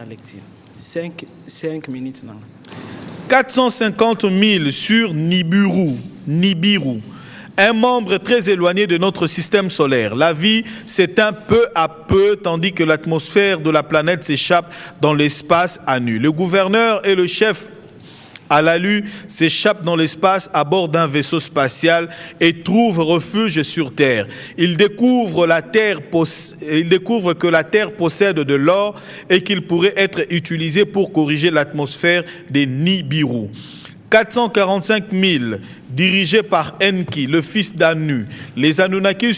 lecture. 5 minutes. 450 000 sur Nibiru, un membre très éloigné de notre système solaire. La vie s'éteint peu à peu, tandis que l'atmosphère de la planète s'échappe dans l'espace à nu. Le gouverneur et le chef Alalu s'échappent dans l'espace à bord d'un vaisseau spatial et trouvent refuge sur Terre. Ils découvrent que la Terre possède de l'or et qu'il pourrait être utilisé pour corriger l'atmosphère des Nibiru. 445 000, dirigés par Enki, le fils d'Anu. Les Anunnaki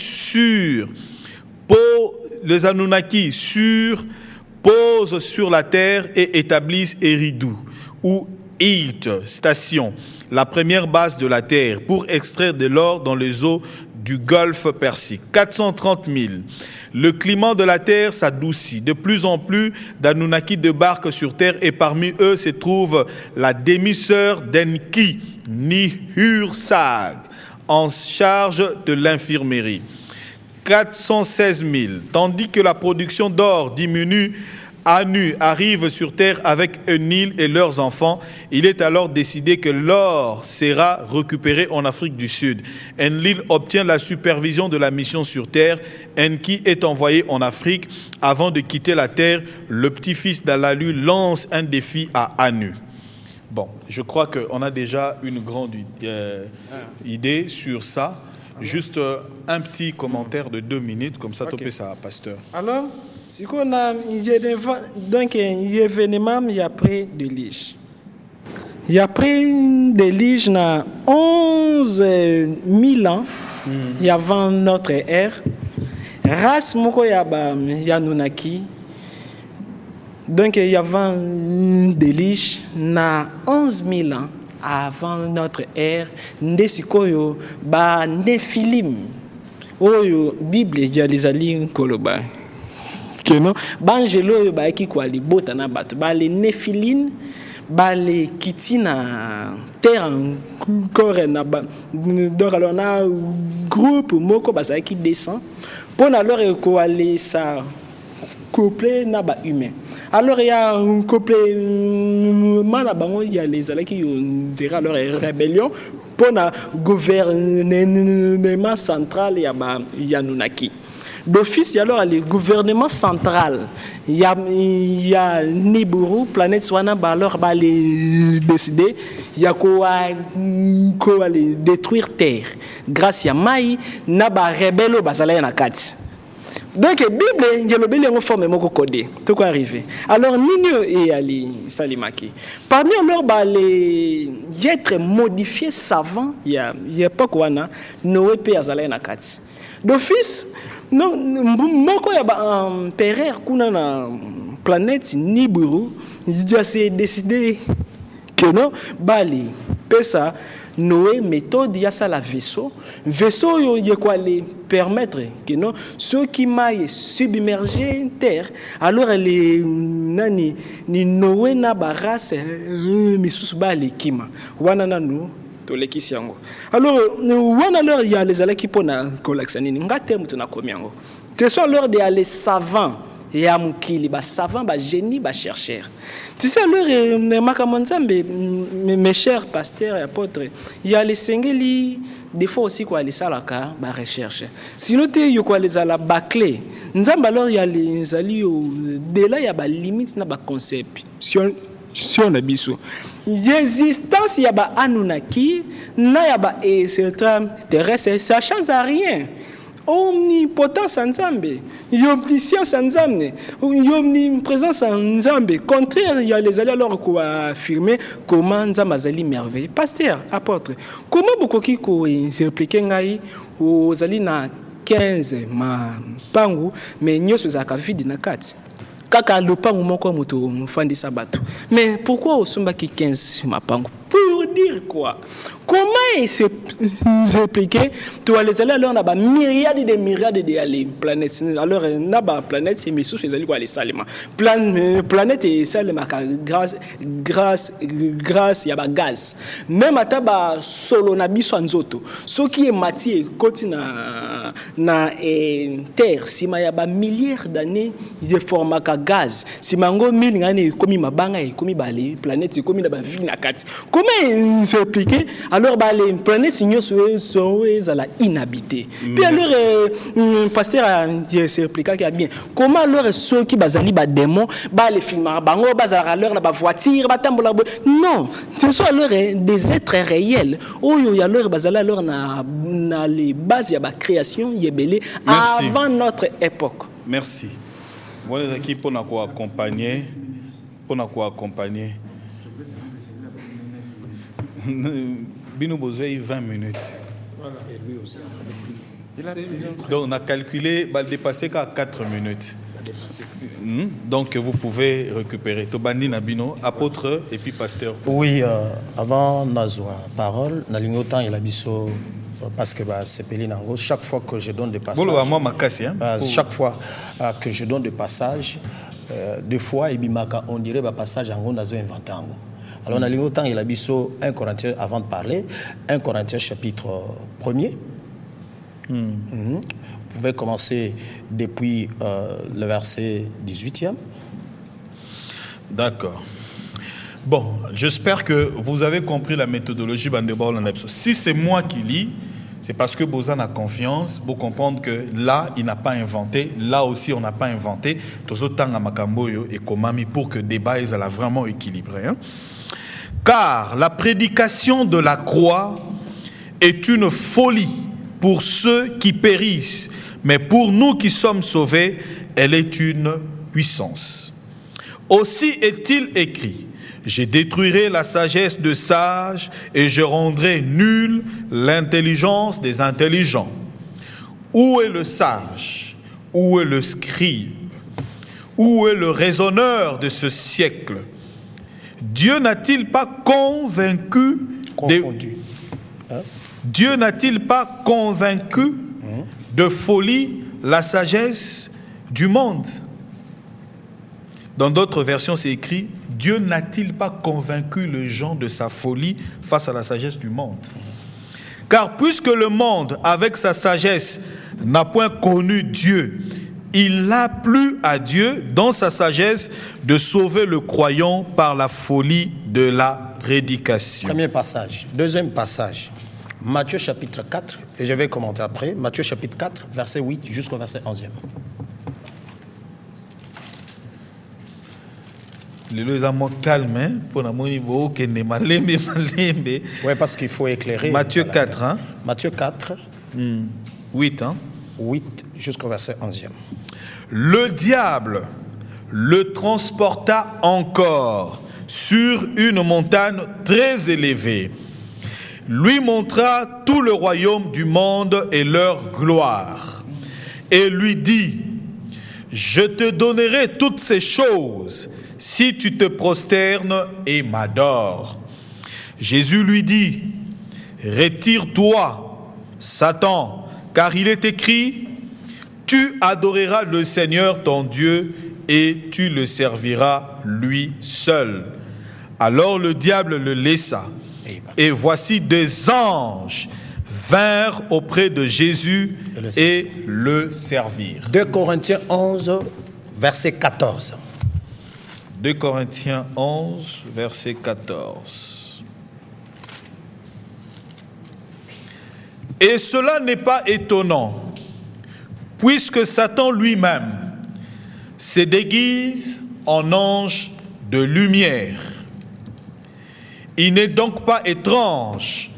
posent sur la terre et établissent Eridu, ou It, station, la première base de la terre, pour extraire de l'or dans les eaux du golfe Persique. 430 000. Le climat de la terre s'adoucit. De plus en plus d'Anunnaki débarquent sur terre et parmi eux se trouve la demi-sœur d'Enki, Nihursag, en charge de l'infirmerie. 416 000. Tandis que la production d'or diminue, Anu arrive sur terre avec Enlil et leurs enfants. Il est alors décidé que l'or sera récupéré en Afrique du Sud. Enlil obtient la supervision de la mission sur terre. Enki est envoyé en Afrique. Avant de quitter la terre, le petit-fils d'Alalu lance un défi à Anu. Bon, je crois qu'on a déjà une grande idée sur ça. Juste un petit commentaire de 2 minutes, comme ça, topé ça, pasteur. Alors, si on a donc un événement, il y a près de Lige. Il y a près de Lige, 11 000 ans, il y avant notre ère. Race moko ya Anunnaki. Donc il y avant de Lige, 11 000 ans avant notre ère, ndesikoyo ba Nephilim. Oyo Bible ya lizali koloba. Keno banjelo yo ba ki kwali bota na bato ba les Nephilim ba les kitina terre encore na ba donc alors na groupe moko ba ça qui descend pour alors ko aller ça couplé na ba humain. Alors il y a un couple malabango, il y a les alaki qui dira alors rébellion pour le gouvernement central il y a Anunnaki. D'office, il y a alors le gouvernement central. Il y a Nibiru, planète Swana, alors les décider, il y a quoi détruire terre. Grâce à Maï, naba rebello basala na kati. Donc, la Bible, il y a une forme de codé. Tout quoi arrivé. Alors, Nino et Ali Salimaki. Parmi les êtres modifiés savants, il y a pas quoi, Noé P. Azalé Nakati. D'office, non, il y a un père qui a na planète Nibiru, il a décidé que non, Bali, Pesa, Noé méthode ya ça la vaisseau il quoi les permettre que non ceux qui maillent submerger terre alors les nani ni Noé na barase misusu ba lekima wana nanu to lekisi yango alors wana alors il y a les alaki pona kolakisani ngate mutu na komiango te so alors de les savants et à mukili ba savant ba génie ba chercheur tu sais alors makamanzambe mes chers pasteurs et apôtres il y a les sengeli des fois aussi quoi les salaka ba recherche sinon te yo quoi les ala ba clé nzamba alors il y a les ali de là il y a ba limite na ba conception sur le biso l'existence il y a ba Anunnaki na ya ba extraterrestre ça change à rien. Omnipotence ensemble, omniscience ensemble, omniprésence ensemble. Contraire, il y a les alliés alors qui affirmer comment Nzamazali merveille. Pasteur, apôtre, comment beaucoup qui s'expliquent aux alliés na 15 ma pangu, mais n'y a pas de vide na 4. Kaka lopangu moko moto mfandi sabato. Mais pourquoi au sumba qui 15 ma pangu? Pour dire quoi? Comment s'expliquer? Tu as les alors on a myriades de planètes. Alors on a planète c'est mes sources les aller salima. Planète et salima grâce il y a gaz. Même ataba solo na biso nzoto. Ce qui est matière continent na terre si ma ya ba milliards d'années de format ka gaz. Si mango 1000 ngani komi mabanga et komi bale planète komi na ba vie na kati. Comment s'expliquer? Alors, les planètes sont inhabitées. Puis alors, pasteur a expliqué qu'il y a bien. Comment alors ceux qui bazali ba démons, les films, bango bazara leur la voiture, tambola. Non, ce sont alors des êtres réels. Oh y alors bazala alors na les bases ya ba création yebele avant notre époque. Merci. Voilà qui pour nous accompagner, Bino Bozoé 20 minutes. Voilà. Et lui aussi donc on a calculé va dépasser qu'à 4 minutes. Donc vous pouvez récupérer. Tobandi Nabino, apôtre et puis pasteur. Oui, avant Nazwa parole, Nalingotan et Labiso parce que c'est Pélinango. Chaque fois que je donne des passages, chaque fois que je donne des passages, des fois on dirait passage en Nazo inventé. Alors, on a autant il a biso 1 Corinthiens avant de parler, 1 Corinthiens chapitre 1er. Vous pouvez commencer depuis le verset 18e. D'accord. Bon, j'espère que vous avez compris la méthodologie Bandebol. Si c'est moi qui lis, c'est parce que Bozan a confiance pour comprendre que là, il n'a pas inventé, là aussi, on n'a pas inventé. Tous autant à Makamboyo et Komami pour que le débat soit vraiment équilibré. Car la prédication de la croix est une folie pour ceux qui périssent, mais pour nous qui sommes sauvés, elle est une puissance. Aussi est-il écrit, je détruirai la sagesse de sages et je rendrai nulle l'intelligence des intelligents. Où est le sage? Où est le scribe? Où est le raisonneur de ce siècle? Dieu n'a-t-il pas convaincu Dieu n'a-t-il pas convaincu de folie la sagesse du monde? Dans d'autres versions, c'est écrit Dieu n'a-t-il pas convaincu les gens de sa folie face à la sagesse du monde? Car puisque le monde, avec sa sagesse, n'a point connu Dieu, il n'a plu à Dieu, dans sa sagesse, de sauver le croyant par la folie de la prédication. Premier passage. Deuxième passage. Matthieu chapitre 4, et je vais commenter après. Matthieu chapitre 4, verset 8 jusqu'au verset 11e. Calme, oui, parce qu'il faut éclairer. Matthieu 4, hein? Matthieu 4, 8, hein? 8 jusqu'au verset 11e. Le diable le transporta encore sur une montagne très élevée, lui montra tout le royaume du monde et leur gloire, et lui dit, je te donnerai toutes ces choses si tu te prosternes et m'adores. Jésus lui dit, retire-toi, Satan, car il est écrit, tu adoreras le Seigneur ton Dieu et tu le serviras lui seul. Alors le diable le laissa. Et voici des anges vinrent auprès de Jésus et le servirent. 2 Corinthiens 11, verset 14. 2 Corinthiens 11, verset 14. Et cela n'est pas étonnant, puisque Satan lui-même se déguise en ange de lumière. Il n'est donc pas étrange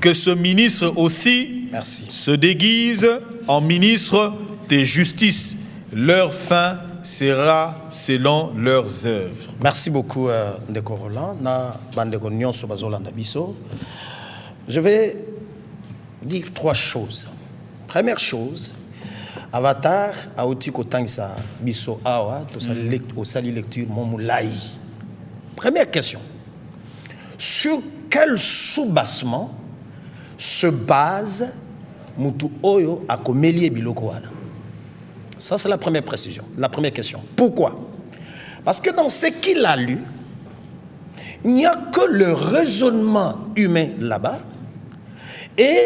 que ce ministre aussi se déguise en ministre de justice. Leur fin sera selon leurs œuvres. Merci beaucoup, Ndeko Roland. Je vais dire 3 choses. Première chose, Avatar a outi kotangisa biso awa to sali lecture momulai. Première question. Sur quel soubassement se base Mutu Oyo à Komelie Biloko wana? Ça, c'est la première précision, la première question. Pourquoi? Parce que dans ce qu'il a lu, il n'y a que le raisonnement humain là-bas et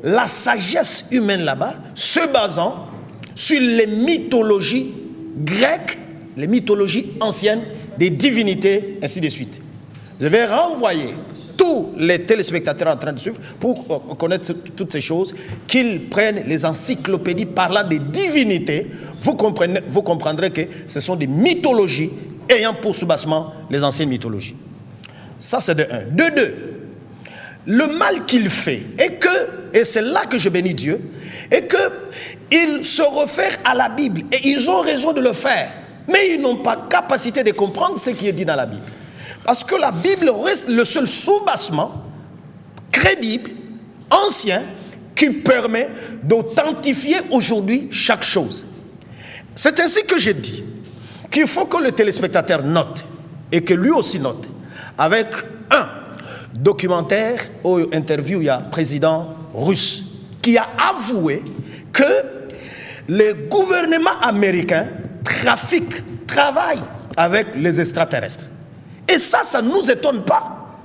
la sagesse humaine là-bas se basant sur les mythologies grecques, les mythologies anciennes des divinités, ainsi de suite. Je vais renvoyer tous les téléspectateurs en train de suivre pour connaître toutes ces choses, qu'ils prennent les encyclopédies parlant des divinités. Vous comprendrez que ce sont des mythologies ayant pour soubassement les anciennes mythologies. Ça, c'est de 1. De 2, le mal qu'il fait est que, et c'est là que je bénis Dieu, est qu'ils se réfèrent à la Bible et ils ont raison de le faire, mais ils n'ont pas capacité de comprendre ce qui est dit dans la Bible. Parce que la Bible reste le seul soubassement crédible, ancien, qui permet d'authentifier aujourd'hui chaque chose. C'est ainsi que j'ai dit qu'il faut que le téléspectateur note, et que lui aussi note, avec un documentaire ou interview, il y a un président russe qui a avoué que le gouvernement américain travaille avec les extraterrestres. Et ça ne nous étonne pas.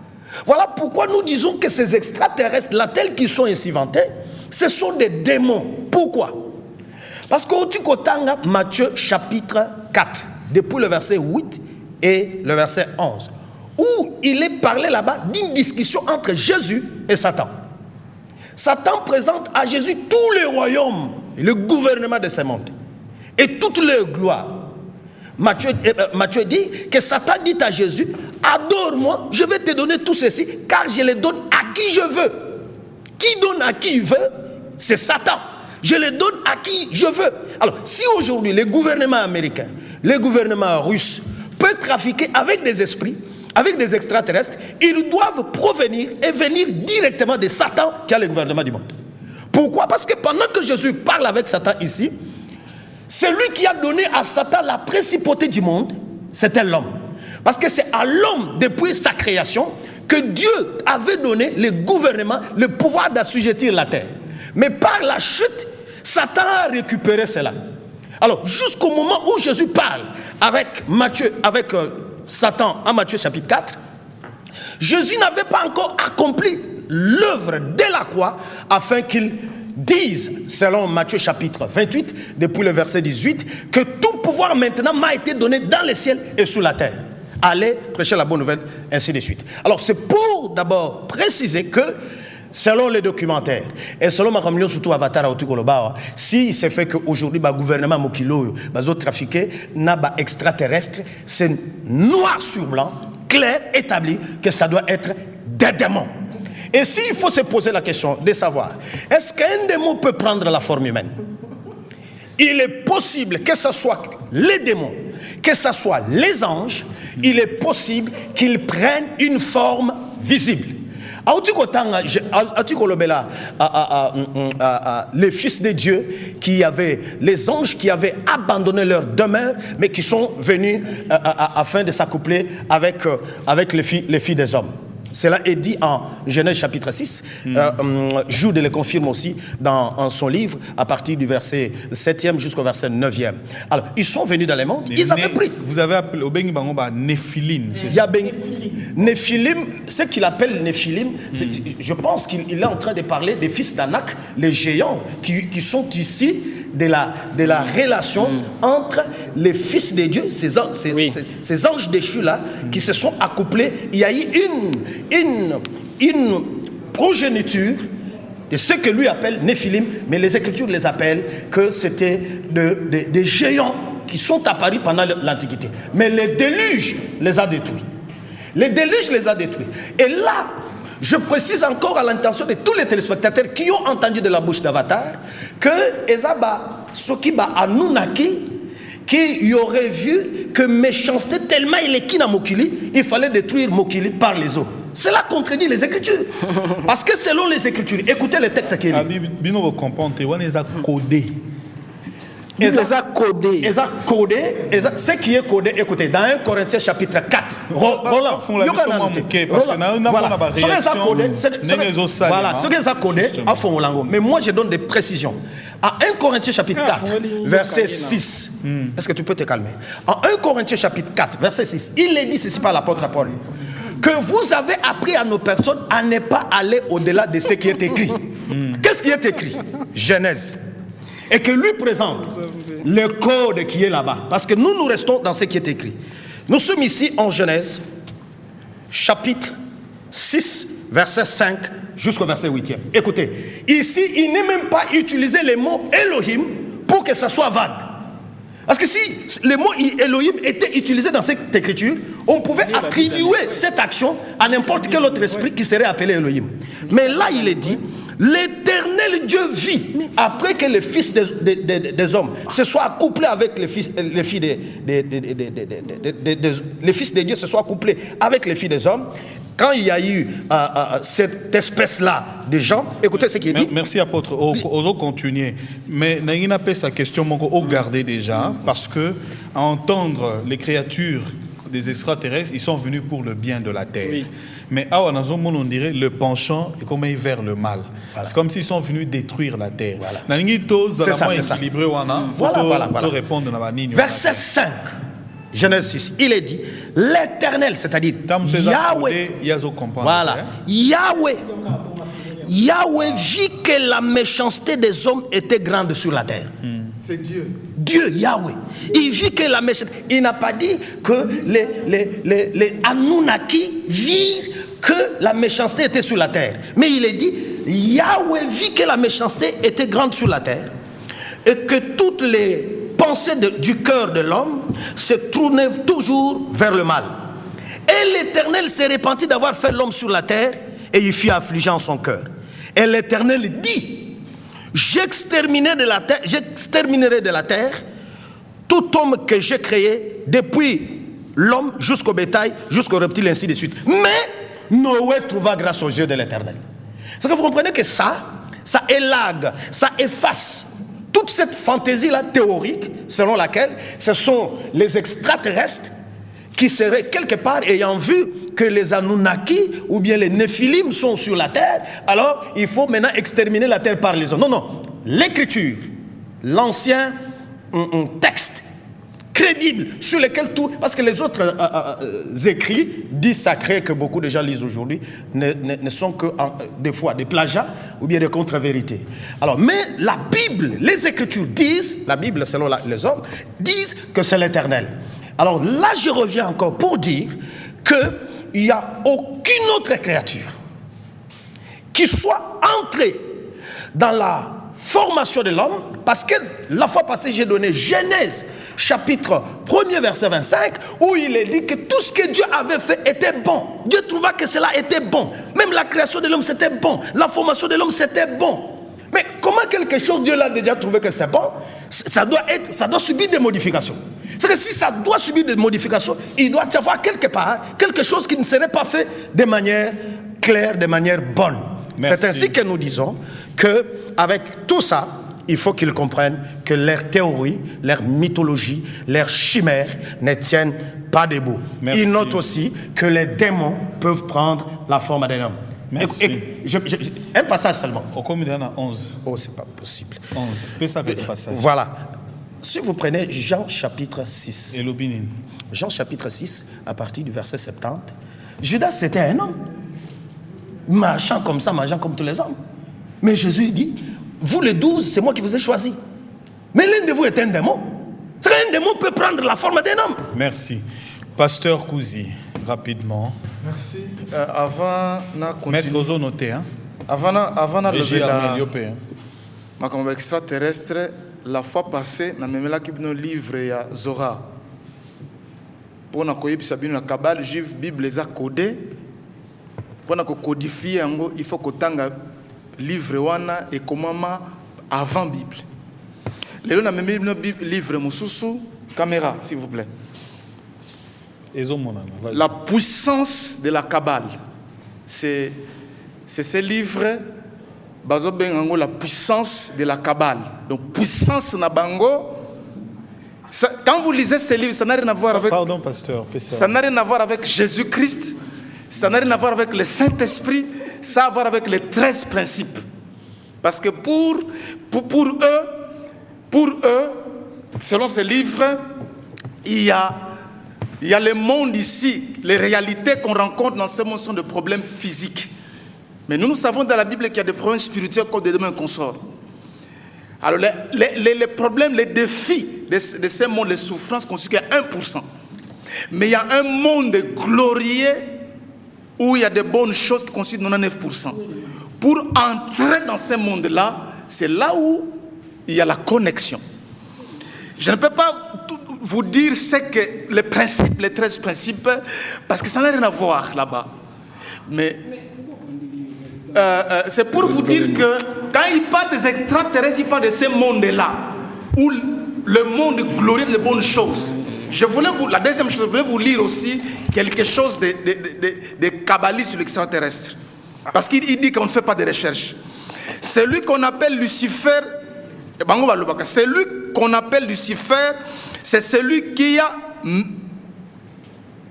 Voilà pourquoi nous disons que ces extraterrestres-là, tels qu'ils sont ainsi vantés, ce sont des démons. Pourquoi? Parce qu'au Tikotanga, Matthieu chapitre 4, depuis le verset 8 et le verset 11, où il est parlé là-bas d'une discussion entre Jésus et Satan. Satan présente à Jésus tous les royaumes, le gouvernement de ce monde, et toutes leurs gloires. Matthieu dit que Satan dit à Jésus, adore-moi, je vais te donner tout ceci, car je les donne à qui je veux. Qui donne à qui il veut? C'est Satan. Je les donne à qui je veux. Alors, si aujourd'hui le gouvernement américain, le gouvernement russe peut trafiquer avec des esprits, avec des extraterrestres, ils doivent provenir et venir directement de Satan qui a le gouvernement du monde. Pourquoi? Parce que pendant que Jésus parle avec Satan ici, c'est lui qui a donné à Satan la principauté du monde, c'était l'homme. Parce que c'est à l'homme, depuis sa création, que Dieu avait donné le gouvernement, le pouvoir d'assujettir la terre. Mais par la chute, Satan a récupéré cela. Alors, jusqu'au moment où Jésus parle avec Satan en Matthieu chapitre 4, Jésus n'avait pas encore accompli l'œuvre de la croix afin qu'il dise, selon Matthieu chapitre 28, depuis le verset 18, que tout pouvoir maintenant m'a été donné dans les ciels et sous la terre. Allez prêcher la bonne nouvelle, ainsi de suite. Alors c'est pour d'abord préciser que, selon les documentaires, et selon ma communion, surtout Avatar, si c'est fait qu'aujourd'hui, le gouvernement Mokilo, les autres trafiqués, n'a pas extraterrestre, c'est noir sur blanc, clair, établi, que ça doit être des démons. Et s'il faut se poser la question de savoir, est-ce qu'un démon peut prendre la forme humaine? Il est possible que ce soit les démons, que ce soit les anges, il est possible qu'ils prennent une forme visible. Les fils de Dieu, les anges qui avaient abandonné leur demeure, mais qui sont venus afin de s'accoupler avec les filles des hommes. Cela est dit en Genèse chapitre 6. Jude le confirme aussi dans son livre, à partir du verset 7e jusqu'au verset 9e. Alors, ils sont venus dans le monde, ils avaient pris. Vous avez appelé au Bengi Bangoba Néphilim. Néphilim, ce qu'il appelle Néphilim, je pense qu'il est en train de parler des fils d'Anak, les géants, qui sont ici de la relation entre les fils de Dieu, ces anges déchus là, qui se sont accouplés. Il y a eu une progéniture de ce que lui appelle Néphilim, mais les Écritures les appellent que c'était des géants qui sont apparus pendant l'Antiquité. Mais le déluge les a détruits. Le déluge les a détruits. Et là, je précise encore à l'intention de tous les téléspectateurs qui ont entendu de la bouche d'Avatar que Ezaba Sokiba Anunnaki, qui y aurait vu que méchanceté tellement il est qui na Mokili, il fallait détruire Mokili par les eaux. Cela contredit les Écritures. Parce que selon les Écritures, écoutez le texte qui est dit. Bino vous comprendre, on les a codés. Ils ont codé. Ce qui est codé, écoutez, dans 1 Corinthiens chapitre 4. Roland, mais moi je donne des précisions. En 1 Corinthiens chapitre 4, verset 6. Est-ce que tu peux te calmer? En 1 Corinthiens chapitre 4, verset 6, il est dit ceci par l'apôtre Paul: que vous avez appris à nos personnes à ne pas aller au-delà de ce qui est écrit. Qu'est-ce qui est écrit? Genèse. Et que lui présente le code qui est là-bas. Parce que nous restons dans ce qui est écrit. Nous sommes ici en Genèse, chapitre 6, verset 5 jusqu'au verset 8e. Écoutez, ici, il n'est même pas utilisé le mot Elohim pour que ça soit vague. Parce que si le mot Elohim était utilisé dans cette écriture, on pouvait attribuer cette action à n'importe quel autre esprit qui serait appelé Elohim. Mais là, il est dit: l'Éternel Dieu vit, après que les fils des hommes se soient accouplés avec les fils de Dieu se soient accouplés avec les filles des hommes. Quand il y a eu cette espèce-là de gens, écoutez ce qu'il dit. Merci apôtre. Oso continuer. Mais n'a pas sa question, on garder déjà, parce que à entendre les créatures des extraterrestres, ils sont venus pour le bien de la terre. Oui. Mais à Wanazomon, on dirait le penchant est comme vers le mal. Voilà. C'est comme s'ils sont venus détruire la terre. Voilà. C'est ça. Voilà. Verset 5, Genèse 6, il est dit: l'Éternel, c'est-à-dire Yahweh. Voilà. Yahweh vit que la méchanceté des hommes était grande sur la terre. C'est Dieu. Dieu, Yahweh. Il vit que la méchanceté. Il n'a pas dit que les Anunnaki virent que la méchanceté était sur la terre. Mais il est dit: Yahweh vit que la méchanceté était grande sur la terre et que toutes les pensées du cœur de l'homme se tournaient toujours vers le mal. Et l'Éternel s'est repenti d'avoir fait l'homme sur la terre et il fit affligeant son cœur. Et l'Éternel dit: j'exterminerai de la terre tout homme que j'ai créé, depuis l'homme jusqu'au bétail, jusqu'au reptile, ainsi de suite. Mais Noé trouva grâce aux yeux de l'Éternel. C'est que vous comprenez que ça élague, ça efface toute cette fantaisie-là théorique, selon laquelle ce sont les extraterrestres qui seraient quelque part ayant vu que les Anunnaki ou bien les Néphilim sont sur la terre, alors il faut maintenant exterminer la terre par les hommes. Non, l'écriture, l'ancien texte crédible sur lequel tout... Parce que les autres écrits dits sacrés que beaucoup de gens lisent aujourd'hui ne sont que des fois des plagiats ou bien des contre-vérités. Alors, mais la Bible, les Écritures disent, la Bible selon les hommes, disent que c'est l'Éternel. Alors là, je reviens encore pour dire qu'il n'y a aucune autre créature qui soit entrée dans la formation de l'homme, parce que la fois passée, j'ai donné Genèse, chapitre 1er, verset 25, où il est dit que tout ce que Dieu avait fait était bon. Dieu trouva que cela était bon. Même la création de l'homme, c'était bon. La formation de l'homme, c'était bon. Mais comment quelque chose, Dieu l'a déjà trouvé que c'est bon? Ça doit subir des modifications. C'est que si ça doit subir des modifications, il doit y avoir quelque part quelque chose qui ne serait pas fait de manière claire, de manière bonne. C'est ainsi que nous disons qu'avec tout ça, il faut qu'ils comprennent que leurs théories, leurs mythologies, leurs chimères ne tiennent pas debout. Merci. Ils notent aussi que les démons peuvent prendre la forme d'un homme. Merci. Un passage seulement. Au combien il y en a 11? Oh, c'est pas possible. 11. Peu ça, ce passage. Voilà. Si vous prenez Jean chapitre 6. Et l'opinion. Jean chapitre 6, à partir du verset 70. Judas, c'était un homme. Marchant comme ça, mangeant comme tous les hommes. Mais Jésus dit, vous les 12, c'est moi qui vous ai choisi. Mais l'un de vous est un démon. Un démon peut prendre la forme d'un homme. Merci. Pasteur Kouzi, rapidement. Merci. Avant de continuer. Maître Ozo noté, hein? Avant de lever la ma extraterrestre, la fois passée, na memela ki bino livre ya Zora. Pour na koyebisa bino la Kabbale juive Bible eza codé. Pour na codifier yango, il faut kotanga livre wana et komama avant Bible. Lelo na memeli bino livre mususu, caméra s'il vous plaît. La puissance de la Kabbale. C'est ce livre, la puissance de la Kabbale. Donc, puissance na bango. Quand vous lisez ce livre, ça n'a rien à voir avec. Pardon, pasteur. Ça n'a rien à voir avec Jésus-Christ. Ça n'a rien à voir avec le Saint-Esprit. Ça a à voir avec les 13 principes. Parce que pour eux, selon ce livre, il y a le monde ici, les réalités qu'on rencontre dans ce monde sont des problèmes physiques. Mais nous savons dans la Bible qu'il y a des problèmes spirituels comme des démons qu'on sort. Alors les problèmes, les défis de ce monde, les souffrances constituent 1%. Mais il y a un monde glorieux où il y a de bonnes choses qui constituent 99%. Pour entrer dans ce monde-là, c'est là où il y a la connexion. Je ne peux pas vous dire ce que les principes, les 13 principes, parce que ça n'a rien à voir là-bas. Mais c'est pour vous dire que quand il parle des extraterrestres, il parle de ce monde-là, où le monde glorieux des bonnes choses. La deuxième chose, je voulais vous lire aussi quelque chose de kabbaliste sur l'extraterrestre. Parce qu'il dit qu'on ne fait pas de recherche. Celui qu'on appelle Lucifer, c'est celui qui a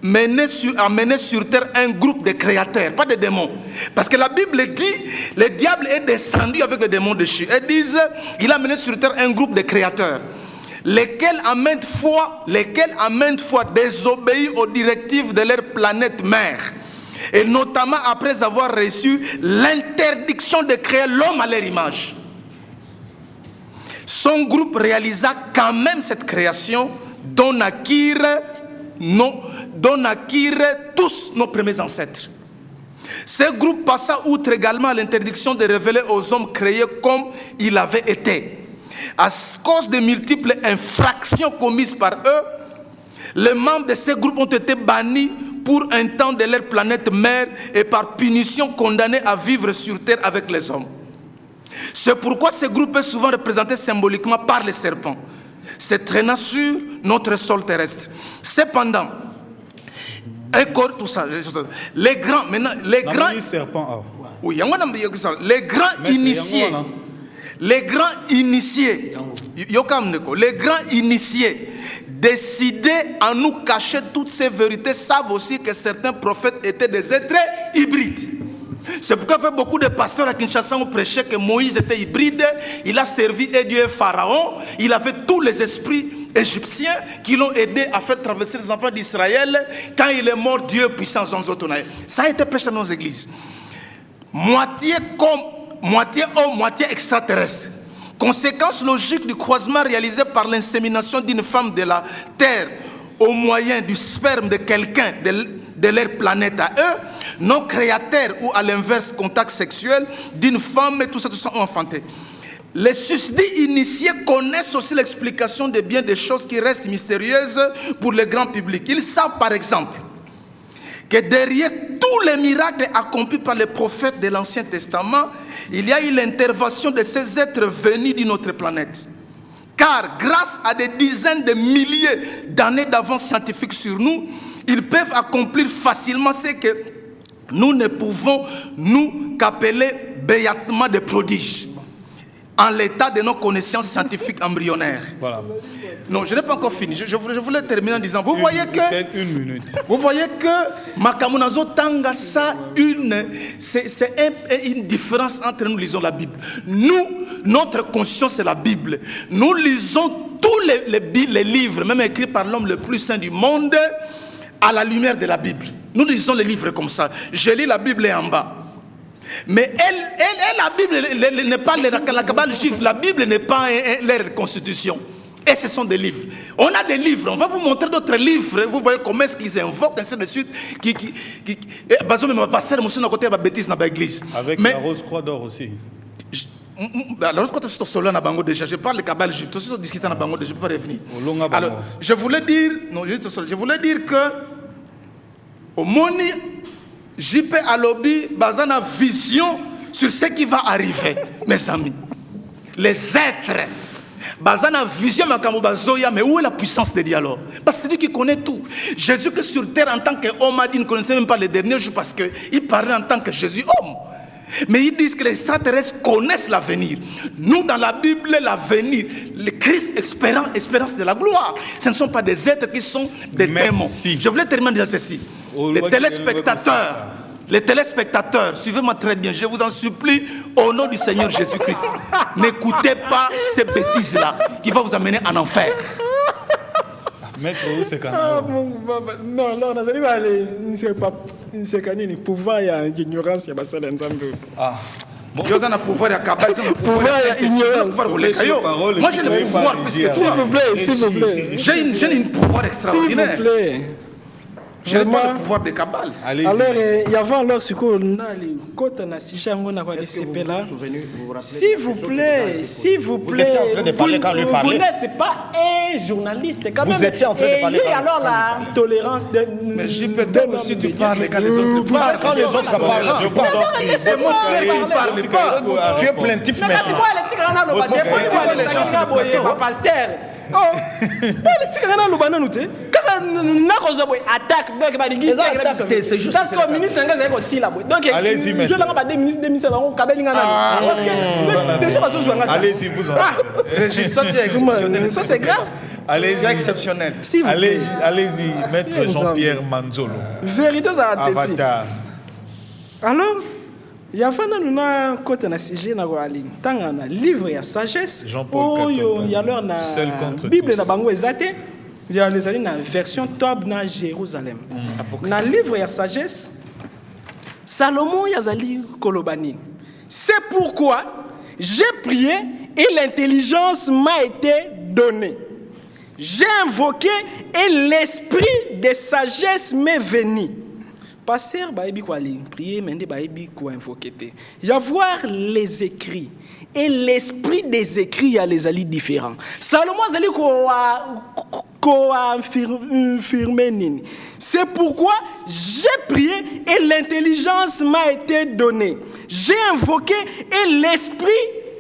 mené sur terre un groupe de créateurs, pas de démons. Parce que la Bible dit, le diable est descendu avec les démons déchus. Ils disent, il a mené sur terre un groupe de créateurs, lesquels à maintes fois désobéissent aux directives de leur planète mère. Et notamment après avoir reçu l'interdiction de créer l'homme à leur image. Son groupe réalisa quand même cette création dont naquirent tous nos premiers ancêtres. Ce groupe passa outre également l'interdiction de révéler aux hommes créés comme il avait été. À cause de multiples infractions commises par eux, les membres de ce groupe ont été bannis pour un temps de leur planète mère et par punition condamnés à vivre sur terre avec les hommes. C'est pourquoi ce groupe est souvent représenté symboliquement par les serpents, se traînant sur notre sol terrestre. Cependant, tout ça, les grands initiés décidés à nous cacher toutes ces vérités savent aussi que certains prophètes étaient des êtres hybrides. C'est pourquoi fait beaucoup de pasteurs à Kinshasa ont prêché que Moïse était hybride, il a servi Dieu et Pharaon, il avait tous les esprits égyptiens qui l'ont aidé à faire traverser les enfants d'Israël. Quand il est mort, Dieu puissant dans ça a été prêché dans nos églises. Moitié homme, moitié extraterrestre. Conséquence logique du croisement réalisé par l'insémination d'une femme de la terre au moyen du sperme de quelqu'un de leur planète à eux, non créateurs ou à l'inverse contact sexuel d'une femme, et tout ça ont enfanté. Les susdits initiés connaissent aussi l'explication de bien des choses qui restent mystérieuses pour le grand public. Ils savent par exemple que derrière tous les miracles accomplis par les prophètes de l'Ancien Testament, il y a eu l'intervention de ces êtres venus d'une autre planète. Car grâce à des dizaines de milliers d'années d'avance scientifique sur nous, ils peuvent accomplir facilement ce que nous ne pouvons nous qu'appeler béatement des prodiges. en l'état de nos connaissances scientifiques embryonnaires. Voilà. Non, je n'ai pas encore fini. Je voulais terminer en disant, vous voyez une minute. Vous voyez que Makamunazo Tanga, ça, c'est une différence entre nous lisons la Bible. Nous, notre conscience, c'est la Bible. Nous lisons tous les livres, même écrits par l'homme le plus saint du monde, à la lumière de la Bible. Nous lisons les livres comme ça. Je lis la Bible en bas. Mais la Bible n'est pas la Kabbale juive, la Bible n'est pas leur constitution. Et ce sont des livres. On a des livres, on va vous montrer d'autres livres. Vous voyez comment est-ce qu'ils invoquent, ainsi de suite. Avec la rose croix d'or aussi. La rose croix d'or déjà. Je parle de Kabbale juive. Tout ça, discuter dans Bango déjà. Je ne peux pas revenir. Alors, je voulais dire que au Moni, JP Alobi, Bazana vision sur ce qui va arriver, mes amis. Les êtres. Bazana vision, mais où est la puissance de Dieu alors? Parce que c'est Dieu qui connaît tout. Jésus que sur terre en tant qu'homme, il ne connaissait même pas les derniers jours parce qu'il parlait en tant que Jésus homme. Mais ils disent que les extraterrestres connaissent l'avenir. Nous, dans la Bible, l'avenir, le Christ, espérance de la gloire. Ce ne sont pas des êtres qui sont des démons. Je voulais terminer en disant ceci. Les téléspectateurs, suivez-moi très bien, je vous en supplie, au nom du Seigneur Jésus-Christ, n'écoutez pas ces bêtises-là qui vont vous amener en enfer. Maître, où c'est quand même? Non, non, on pas aller. C'est quand même pouvoir, il y a ignorance, il y a pas ça dans Ah. Vous avez un pouvoir à Kabbale, vous avez un pouvoir à ignorance. Moi, j'ai le pouvoir plus que toi. S'il vous plaît. J'ai un pouvoir extraordinaire. S'il vous plaît. Je n'ai pas le pouvoir de Kabbale. Alors, il y avait alors ce qu'on a les côtes na Sicha, on a des CP là. S'il vous plaît, s'il vous plaît. Vous étiez en train de parler quand lui parlait. Vous n'êtes pas un journaliste quand même. Vous étiez en train de parler. Et alors la tolérance de. Mais j'y peux aussi tu parles quand les autres parlent. Quand les autres parlent, tu parles. C'est mon frère qui ne parle pas. Tu es plaintif maintenant. Mais c'est quoi les tigres le pasteur? Oh, les tigres attaque c'est juste allez-y allez-y vous ça c'est grave. Allez-y, exceptionnel. Allez-y, maître Jean-Pierre Manzolo. Vérité Avatar. Alors, il y a un côté na sujet na tanga livre ya sagesse. Jean-Paul il y a leur na Bible na bango ezate. Il y a les années na version top na Jérusalem. Na livre ya sagesse, Salomon yazali kolobani. C'est pourquoi j'ai prié et l'intelligence m'a été donnée. J'ai invoqué et l'esprit de sagesse m'est venu. Pasteur baïbi ko ali prier mais ndé baïbi ko invoquer. Il y a voir les écrits et l'esprit des écrits il y a les alliés différents. Salomon azali ko affirmer nini. C'est pourquoi j'ai prié et l'intelligence m'a été donnée. J'ai invoqué et l'esprit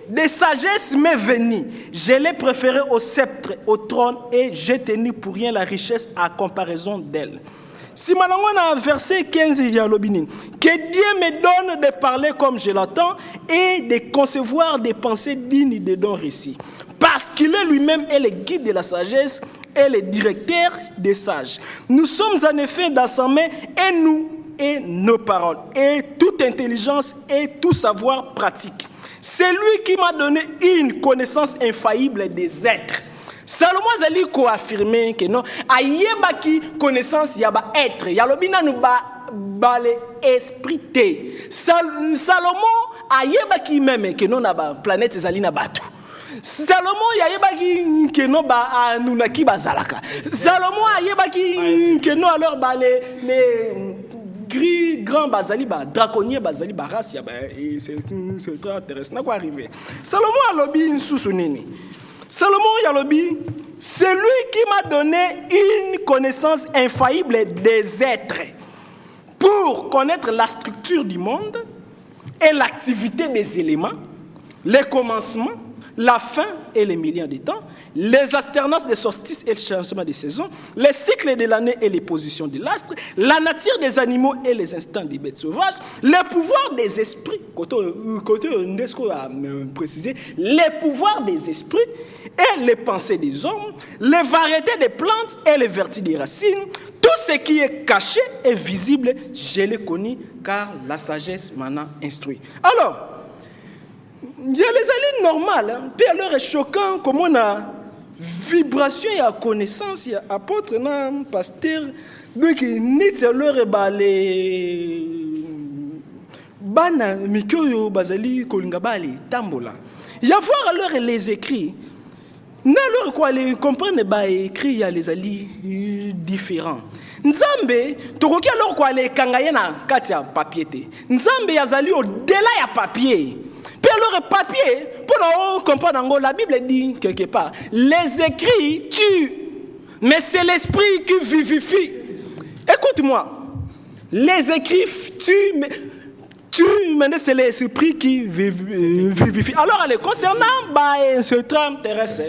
de sagesse m'est venu. Je l'ai préféré au sceptre, au trône et j'ai tenu pour rien la richesse à comparaison d'elle. Si Malangona verset 15 il y a l'obinin, que Dieu me donne de parler comme je l'entends et de concevoir des pensées dignes de dons récits. Parce qu'il est lui-même le guide de la sagesse et le directeur des sages. Nous sommes en effet dans sa main et nous et nos paroles et toute intelligence et tout savoir pratique. C'est lui qui m'a donné une connaissance infaillible des êtres. Salomon Zali ko affirmé que non, ayeba ki connaissance yaba être, yalobina nou ba le esprit te. Salomon ayeba ki même que non na ba planète Zali na batu. Salomon ayeba ki que non ba anunaki bazalaka. Salomon ayeba ki que non alors ba les gris grand bazali ba draconnier bazali ba race ya ba c'est très intéressant na quoi arriver. Salomon alobi nsusu nini. Salomon Yalobi, c'est lui qui m'a donné une connaissance infaillible des êtres pour connaître la structure du monde et l'activité des éléments, les commencements, la fin et les millions de temps, les alternances des solstices et le changement des saisons, les cycles de l'année et les positions de l'astre, la nature des animaux et les instincts des bêtes sauvages, les pouvoirs des esprits, côté UNESCO a précisé, les pouvoirs des esprits et les pensées des hommes, les variétés des plantes et les vertus des racines, tout ce qui est caché et visible, je l'ai connu car la sagesse m'en a instruit. Alors, il y a les alliés normales, puis alors est choquant comme on a vibration et connaissance, il y a apôtre, pasteur, donc il y a leur balé, bana, mikyo bazali kolingabali, tambola. Il y a voir alors les écrits. Alors quoi les comprendre bah écrit il y a les alliés différents. Nzambe tokoki alors quoi les kangayena katia papier te. Nzambe yazali au-delà ya papier. Puis alors papier pour comprendre la Bible dit quelque part les écrits tuent mais c'est l'esprit qui vivifie. Écoute-moi. Les écrits tuent mais c'est l'esprit qui vivifie. Alors, concernant ce trame terrestre,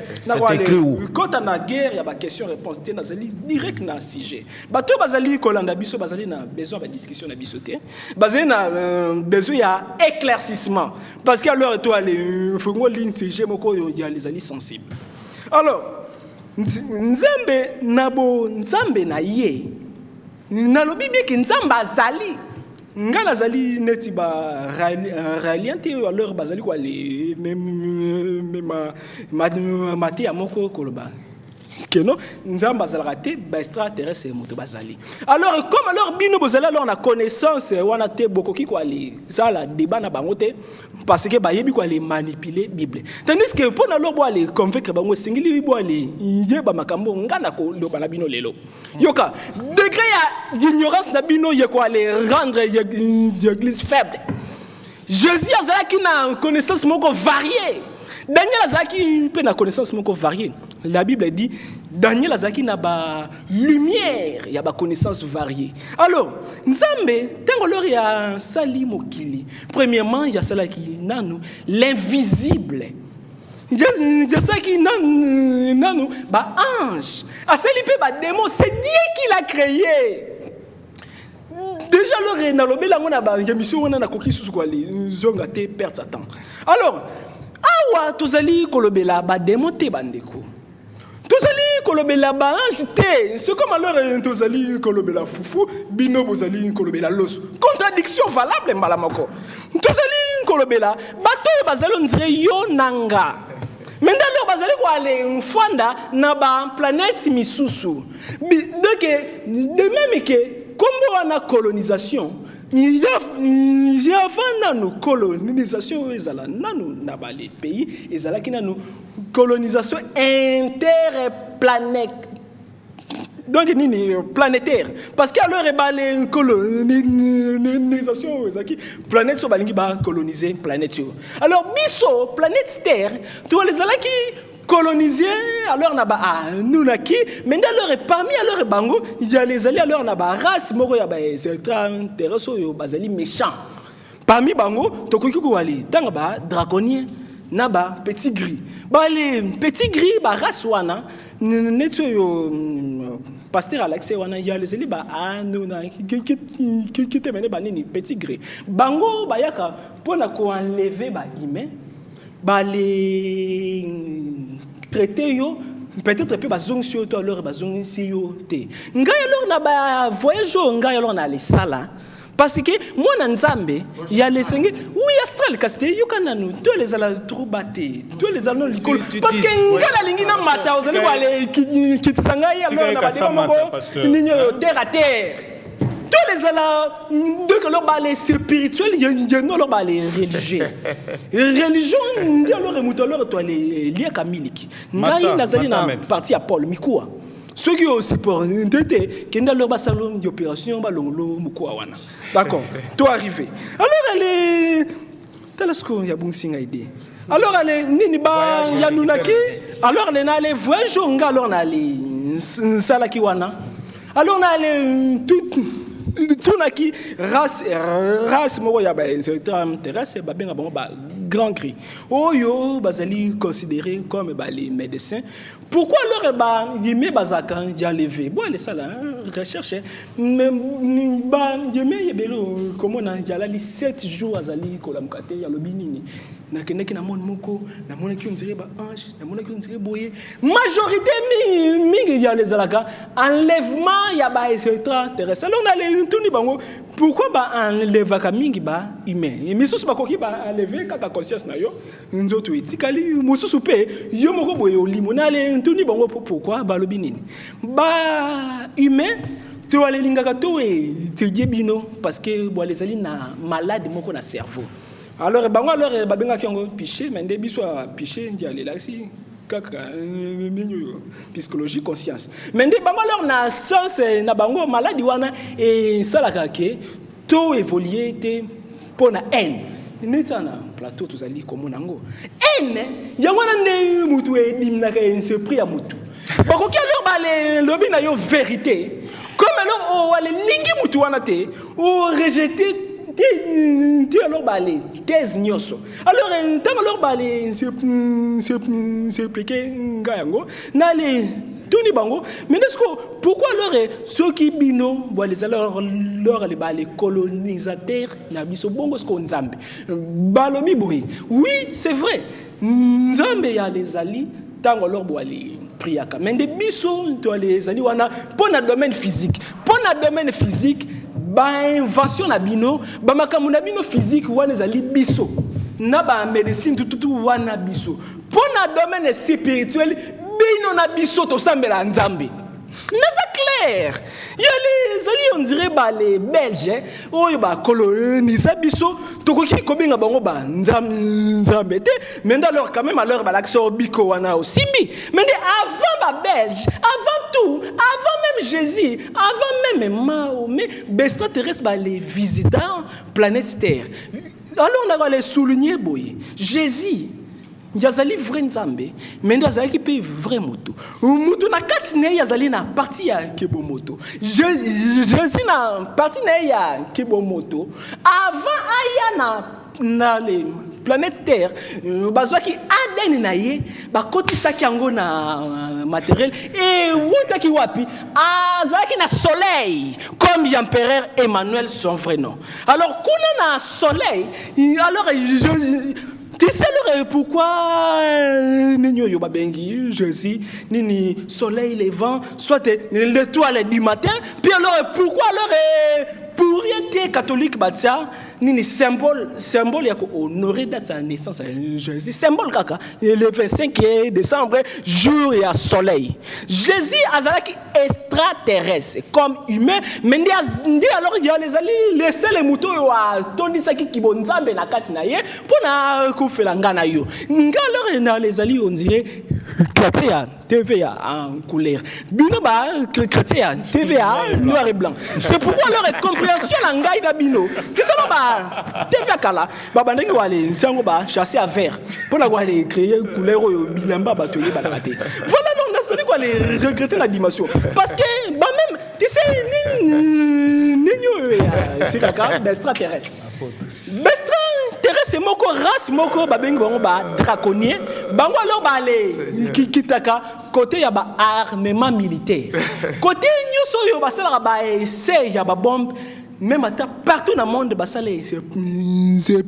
quand on a guerre, il y a des questions-réponses direct dans le sujet. Tout bazali kolanda biso bazali na besoin de discussion na biso te. Bazali na besoin ya éclaircissement parce que alors toi les faut ngo ligne sujet moko il y a les alliés sensibles. Alors, nzambe na ye. Na lobi bi ki nzambe azali ngala zali neti ba raliante alors bazali kwa le mati amoko koloba keno nzamba zalate ba extraterrestre moto bazali alors comme alors bino bozali alors na connaissance wana te bokoki kwa le ça la débat na bango te parce que ba yebi kwa le manipuler bible tandis que pour na lobo aller convaincre bango singili bo aller yeba makambo ngana ko loba na bino lelo yoka degré ya d'ignorance na bino ye kwa le rendre l'église faible. Jésus azalaki na connaissance moko variée. Daniel azalaki pe na connaissance moko variée. La Bible dit Daniel azalaki na ba lumière, ya ba connaissance variée. Alors, nzambe tango lor ya sali mokili. Premièrement, ya salaki nanu l'invisible. Ya salaki nanu ba ange. Asali pe ba démon, c'est Dieu qui l'a créé. Déjà le renalobé la mona ba émission on a koki sous quoi les zonga te perdre sa temps. Alors, awa tozali kolobela ba démonter bandeko. Tozali kolobela ba anjete, c'est comme alors tozali kolobela fufu, bino bozali kolobela los. Contradiction valable mbala moko. Tozali kolobela bato bazali on dirait yo nanga. Maintenant leur bazali ko aller mfanda na ba planète misusu. Donc de même que comme on a colonisation, il y a une colonisation dans les pays, et il y a une colonisation interplanétaire. Donc, planétaire. Parce qu'il y a une colonisation, planète sur la coloniser planète. Alors, biso, planète Terre, tu vois les alaki colonisé alors naba nous naki mais alors parmi alors bango il y a les alliés alors naba race moko ya ba extraterrestre yo bazali méchant parmi bango tokoki ko ali tanga ba draconien naba petit gris ba les petit gris ba race wana neto yo pasteur Alex wana ya les alliés ba nous na qui te mené ba nini petit gris bango ba yaka pona ko enlever ba guillemets ba les traité yo peut-être peu bazong sur toi alors bazong si yo te ngai alors na ba voyage ngai alors na les sala parce que moi na nzambe il y a les singe oui astral casté yo kananu tous les ala troubaté tous les ala parce que ngai la lingi na mata ozali ko aller qui tsangai alors na ba de ligne terre à terre tous les ala de que leur balai spirituel il y a non leur balai religieux religion ndi alors remuto alors toi les liens kamiliki ngai nazali na parti à Paul Mikoua ceux qui ont supporté que dans leur salon d'opération balongolo Mikoua wana d'accord toi arrivé alors elle est telescope ya bunsinga idée alors elle est nini ba ya nunaki alors elle na les voyage nga alors na les sala ki wana alors na les tout naki race moko ya ba terrestre ba benga bango ba grand cri. Oyo bazali considéré comme les médecins. Pourquoi alors yeme bazaka enlevé? Bon les ça là recherche mais yeme yebelo comment na yala li 7 jours azali kolamkate ya lobinini. Na keneki na mon moko na mona ki on dirait ba ange na mona ki on dirait boye. Majorité mingi ya les alaka enlèvement ya ba extraterrestre. Alors on allait tout ni bango. Pourquoi ba enlève ka mingi ba humain? Et misusu ba koki ba enlever kaka conscience na yo nzoto etikali mususu pe yo moko boye olimo na le ntuni bango pourquoi ba lobi nini ba humain to ale lingaka to e tedie bino parce que bo les ali na malade moko na cerveau. Alors bango alors ba benga kiongo piché mais nde biso piché ndi ale la si kaka psychologie conscience mais nde bango alors na sens na bango malade wana e salaka ke to évoluer te pona haine. Netana plateau tous ali comme nango ene yangwana ne mutu e dimnaka esprit ya mutu bakoki alors bale lobi na yo vérité comme alors o ale lingi mutu wana te o rejeter ti alors bale thèse nyoso alors tant alors bale se expliquer ngayango na le Tony Bango, mais pourquoi alors ceux qui bino, les alors les colonisateurs n'abisso bongo ce Nzambe, balobi boy. Oui, c'est vrai. Nzambe ya les ali tant alors boali priaka. Mais des biso to les ali wana pour na domaine physique. Pour na domaine physique, ba invention na bino, ba makamu na bino physique wana les ali biso. Na ba médecine tout wana biso. Pour na domaine spirituel bino na biso to sambela nzambe. C'est clair. Il y a les alliés, on dirait les Belges, oh bah colonisa biso, tokoki kobinga bango ba nzambe te, mais alors quand même alors bah l'accent biko wana aussi mi. Mais avant ba Belge, avant tout, avant même Jésus, avant même Mahomet, extraterrestres bah les visiteurs planète Terre. Alors on a les souligner boy. Jésus yazali vrai nzambe mais yazali ki pe vrai moto moto na katine yazali na partie ya kebo moto je na partie na ya kebo moto avant aya na le planète Terre bazwa ki ADN na ye ba kotisa ki yango na matériel et wuta ki wapi azaki na soleil comme l'empereur Emmanuel son vrai nom. Alors kuna na soleil alors tu sais pourquoi Nino Yobabengi, Jésus, Nini, soleil, les vents, soit l'étoile du matin, puis alors pourquoi alors pour être catholique, Batia, Nini symbole y a honoré date sa naissance Jésus, symbole kaka, le 25 décembre, jour et à soleil. Jésus azalaki extraterrestre, comme humain, mais alors il y a les alliés, laisser les moutons à Tony Saki qui bonzambe na katinaye, pour na koufela ngana yo. Nga alors les alliés on dirait chrétien, TVA en couleur. Bino ba chrétien, TVA noir et blanc. C'est pourquoi leur compréhension la ngai da bino. Qu'est-ce que ba TVA kala, ba bandengi wale ntango ba chasser à vert. Pour la wale créer couleur au bilamba ba toyer ba raté. Voilà non on a celui quoi les regretter la dimension parce que ba même tu sais ni tiraka d'extraterrestre. C'est moko race moko babengi bango ba draconnier bango alors ba le kitaka côté ya ba armement militaire côté nyoso yo basala ba essai ya ba bombe même ata partout dans le monde basala c'est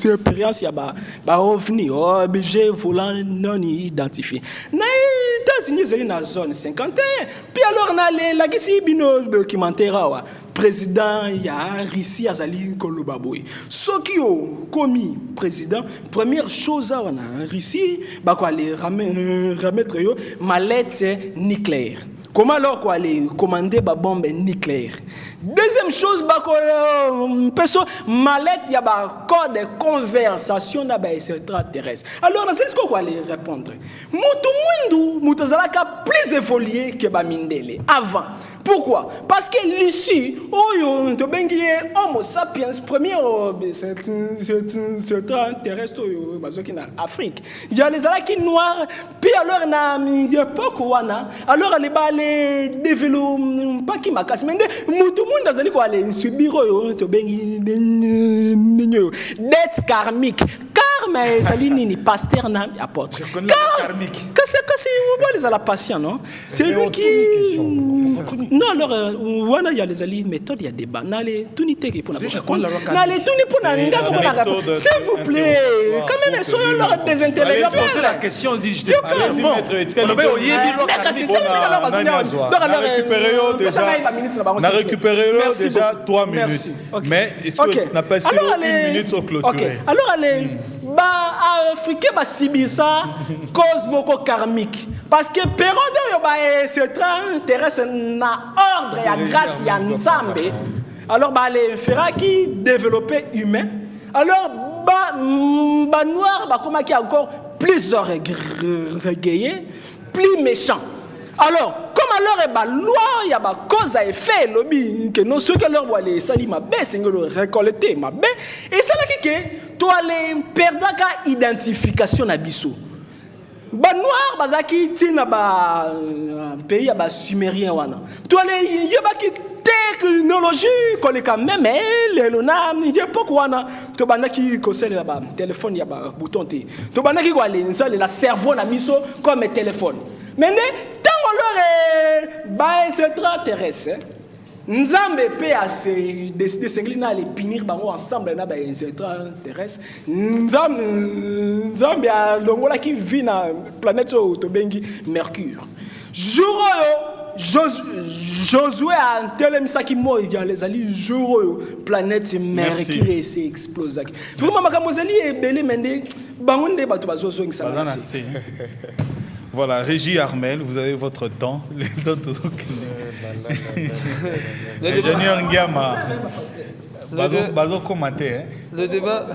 expérience ya ba ovni objet volant non identifié na États-Unis c'est une zone 51 puis alors na la kisi bino documentaire wa président ya Russie azali kolobaboy soki yo commis président première chose en Russie ba ko aller remettre yo mallette nucléaire. Comment alors quoi aller commander ba bombe nucléaire? Deuxième chose ba ko peso mallette ya ba code de conversation na ba extraterrestre. Alors na c'est quoi aller répondre? Mutu mwindu mutazalaka plus évolué que ba mindele avant. Pourquoi? Parce que l'issue, to bengi Homo sapiens, premier terrestre qui na Afrique. Il y a les alaki noirs, puis alors na époque wana, alors les balais développent pas qui makas, mais mutu monde azali ko aller subir to bengi dette karmique. karma ezali ni pasteur na apôtre. Je connais la karmique. Kasi les ala patient non. C'est lui qui non alors wana ya les ali méthode ya débat na les tunité qui pour na les tuni pour na nga pour s'il vous plaît quand même soyons leur des intellectuels. Poser la question dit je te allez-y maître on a récupéré déjà 3 minutes. Mais est-ce que n'a pas sur 1 minute au clôturer? Alors allez africain ba sibisa cause beaucoup karmique parce que période yo ba c'est très intéressant na ordre ya grâce ya nzambe. Alors ba les fera qui développer humain. Alors ba noir ba comment qui encore plus orgueilleux, plus méchant. Alors, comme alors ba loi, il y a ba cause à effet, lobby que non ceux que leur voient les sali ma baie, c'est le récolter ma baie et ça là que toi les perdre ka identification na biso. Ba noir bazaki tina ba pays ba sumérien wana. Toi les yeba ki technologie qu'on est quand même les lona l'époque wana to banaki ko sel ba téléphone ya ba bouton té. To banaki ko aller la cerveau na biso comme téléphone. Mais bah c'est très intéressant. Nzambe peut assez décider singli les punir bango ensemble na ba extraterrestre. Nzambe a longola qui vit na planète to bengi Mercure. Jour Josué a telemisa ki mo ya les ali jour planète Mercure s'est explosé. Vraiment makamozeli e belé mende bango nde bato bazozo ngisa. Voilà, Régie Armel, vous avez votre temps. Les autres, l'ingénieur Ndiama, Bazo commenté. Le débat.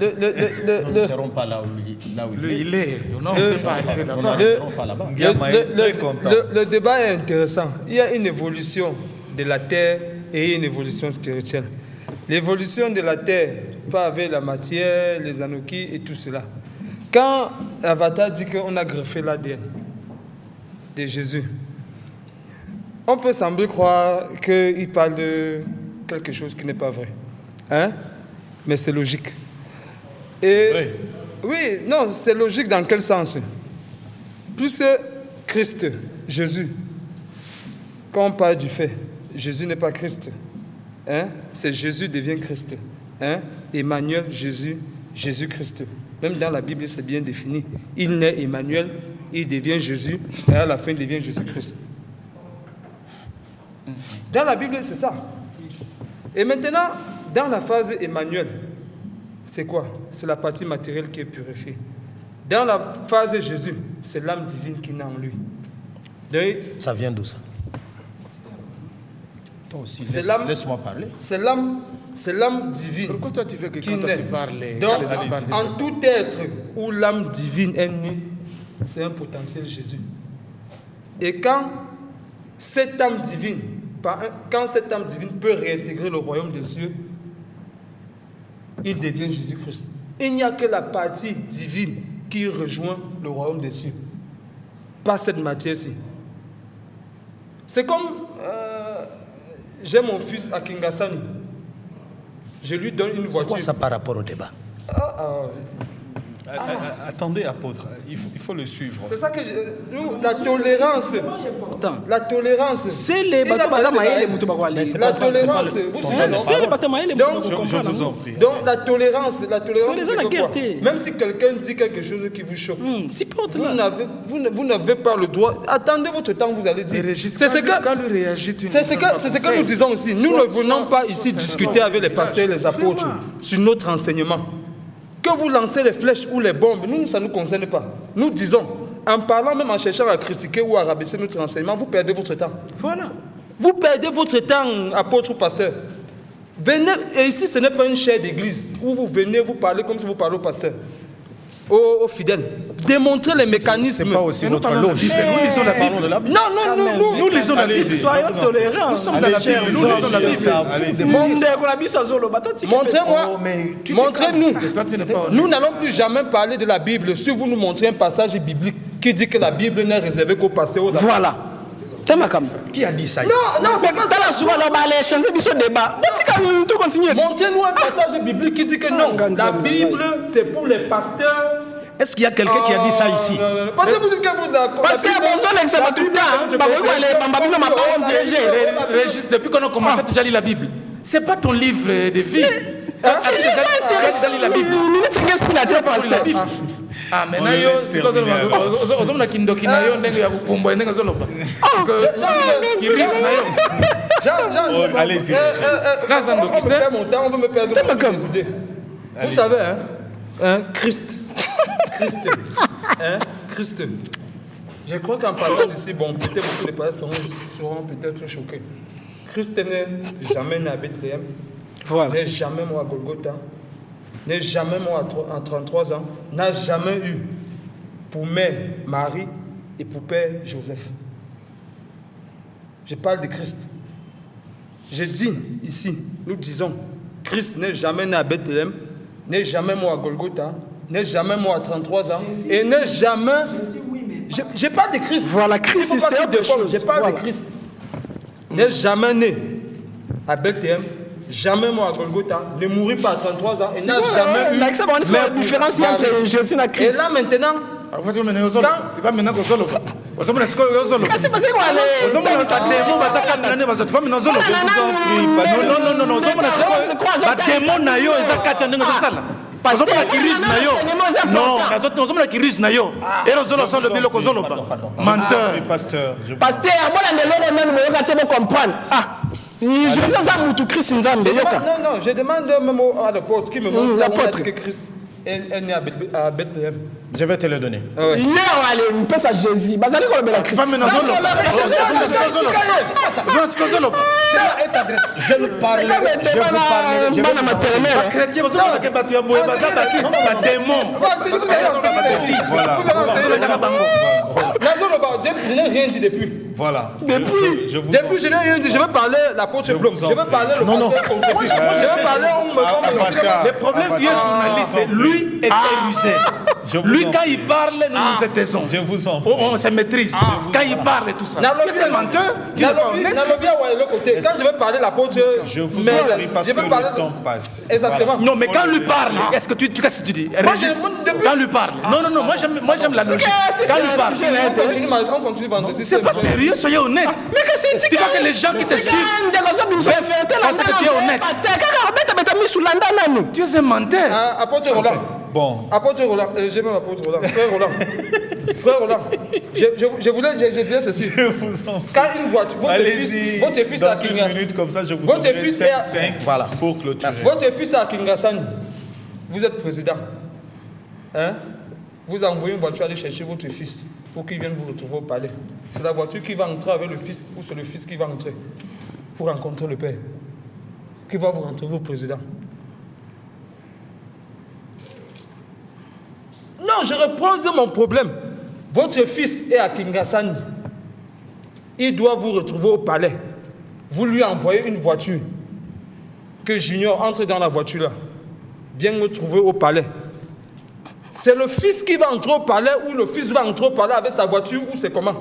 Nous ne serons pas là où il est. Le débat est intéressant. Il y a une évolution de la terre et une évolution spirituelle. L'évolution de la terre, pas avec la matière, les Anunnaki et tout cela. Quand Avatar dit qu'on a greffé l'ADN de Jésus, on peut sembler croire qu'il parle de quelque chose qui n'est pas vrai. Hein? Mais c'est logique. Et vrai. Oui, non, c'est logique dans quel sens? Plus Christ, Jésus, quand on parle du fait, Jésus n'est pas Christ. Hein? C'est Jésus devient Christ. Hein? Emmanuel, Jésus, Jésus-Christ. Même dans la Bible, c'est bien défini. Il naît Emmanuel, il devient Jésus, et à la fin, il devient Jésus-Christ. Dans la Bible, c'est ça. Et maintenant, dans la phase Emmanuel, c'est quoi? C'est la partie matérielle qui est purifiée. Dans la phase Jésus, c'est l'âme divine qui naît en lui. Donc, ça vient d'où ça? Toi aussi, laisse-moi parler. C'est l'âme divine. Pourquoi toi tu fais que quand tu parles? Donc, en tout être où l'âme divine est née, c'est un potentiel Jésus. Et quand cette âme divine peut réintégrer le royaume des cieux, il devient Jésus-Christ. Il n'y a que la partie divine qui rejoint le royaume des cieux. Pas cette matière-ci. C'est comme... j'ai mon fils à Kingasani. Je lui donne une voiture. C'est quoi ça par rapport au débat? Attendez, apôtre, il faut le suivre. C'est ça que nous, la tolérance. La tolérance. C'est les bâtiments les moutons. La tolérance. C'est les bâtiments les moutons. Donc la tolérance, c'est quoi? Même si quelqu'un dit quelque chose qui vous choque, vous n'avez pas le droit. Attendez votre temps, vous allez dire. C'est ce que nous disons aussi. Nous ne venons pas ici discuter avec les pasteurs et les apôtres sur notre enseignement. Que vous lancez les flèches ou les bombes, nous, ça ne nous concerne pas. Nous disons, en parlant même en cherchant à critiquer ou à rabaisser notre enseignement, vous perdez votre temps. Voilà. Vous perdez votre temps, apôtre ou pasteur. Venez, et ici ce n'est pas une chaire d'église où vous venez, vous parlez comme si vous parlez au pasteur, aux fidèles. Démontrez les mécanismes. C'est pas aussi notre loge. Nous lisons la parole de la Bible. Non, nous lisons la Bible. Soyons tolérants. Nous sommes dans la Bible. Nous lisons la Bible. Montrez-moi. Montrez-nous. Nous n'allons plus jamais parler de la Bible si vous nous montrez un passage biblique qui dit que la Bible n'est réservée qu'aux pasteurs. Voilà. Qui a dit ça? Non, c'est pas ça. Montrez-nous un passage biblique qui dit que non, la Bible c'est pour les pasteurs. Est-ce qu'il y a quelqu'un qui a dit ça ici? Parce que vous dites que vous Régis, depuis qu'on a commencé, tu as lu la Bible. C'est pas ton livre de vie. C'est juste la Bible. Ah, mais nayo, c'est quoi ça? Vous avez kindoki nayo, ndenge ya kupombo, ndenge zoloba. Allez-y. On veut me perdre mes idées. Vous savez, Christ. Je crois qu'en parlant d'ici, bon, peut-être beaucoup de personnes seront peut-être choqués. Christ n'est jamais né à Bethléem, n'est jamais mort à Golgotha, n'est jamais mort à 33 ans, n'a jamais eu pour mère Marie et pour père Joseph. Je parle de Christ. Je dis ici, nous disons, Christ n'est jamais né à Bethléem, n'est jamais mort à Golgotha, n'est jamais mort à 33 ans et n'est jamais... Je parle de Christ. Voilà, Christ, c'est autre chose. Je parle de Christ. N'est jamais né à Bethléem, jamais mort à Golgotha, ne mourit pas à 33 ans et n'a jamais eu... La différence entre Jésus et Christ. Et là maintenant... Tu vas maintenant que Zolo. Non, pasteur, non, je demande même à l'apôtre qui me montre l'apôtre que Christ est né à Bethléem. Je vais te le donner. Jésus. Je vous parlerai. Je n'ai rien dit depuis. Voilà. Depuis, je n'ai rien dit. Je vais parler l'apôtre Blum. Je vais parler le pasteur. Je vais parler le problème du journaliste, lui est rusé. Lui, quand il parle, nous nous taisons. Je vous en on se maîtrise. Quand il parle et tout ça. C'est menteur. Quand je vais parler l'apôtre, je vous en prie parce que le temps passe. Exactement. Non, mais quand lui parle, est-ce que qu'est-ce que tu dis? Quand lui parle. Non, moi j'aime la logique. Quand lui parle. On continue vendredi. C'est pas sérieux, soyez honnête. Mais que c'est tu vois que les gens qui te suivent parce que tu es honnête. Tu es un menteur. Apôtre Roland. Bon. Apôtre Roland, j'ai même apôtre Roland. Frère Roland, je disais ceci. Je vous en prie. Quand une voiture, votre fils à Kingasani. Une minute comme ça, je vous en prie. 5 voilà. Pour clôturer. Votre fils à Kingasani, vous êtes président. Vous envoyez une voiture aller chercher votre fils pour qu'il vienne vous retrouver au palais. C'est la voiture qui va entrer avec le fils ou c'est le fils qui va entrer pour rencontrer le père qui va vous retrouver au président. Non, je repose mon problème. Votre fils est à Kingasani. Il doit vous retrouver au palais. Vous lui envoyez une voiture. Que Junior entre dans la voiture là. Viens me trouver au palais. C'est le fils qui va entrer au palais ou le fils va entrer au palais avec sa voiture ou c'est comment?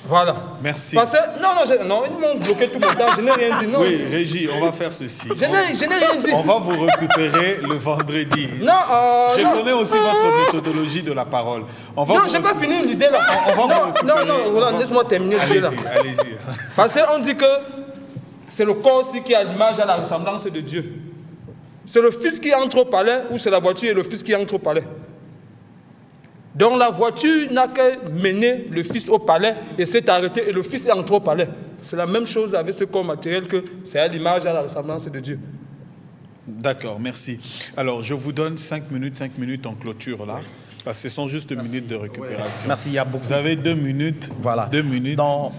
Voilà. Merci. Parce que, non, ils m'ont bloqué tout mon temps, je n'ai rien dit. Non. Oui, Régie, on va faire ceci. Je n'ai rien dit. On va vous récupérer le vendredi. Non, je connais aussi votre méthodologie de la parole. Non, je n'ai pas fini l'idée là. Non, Roland, laisse-moi terminer l'idée là. Allez-y. Parce qu'on dit que c'est le corps aussi qui a l'image à la ressemblance de Dieu. C'est le fils qui entre au palais ou c'est la voiture et le fils qui entre au palais? Donc la voiture n'a qu'à mener le fils au palais et s'est arrêtée et le fils est entré au palais. C'est la même chose avec ce corps matériel que c'est à l'image, à la ressemblance de Dieu. D'accord, merci. Alors je vous donne 5 minutes en clôture là. Parce que ce sont juste 2 minutes de récupération. Merci, il y a beaucoup. Vous avez 2 minutes. Voilà. 2 minutes. Dans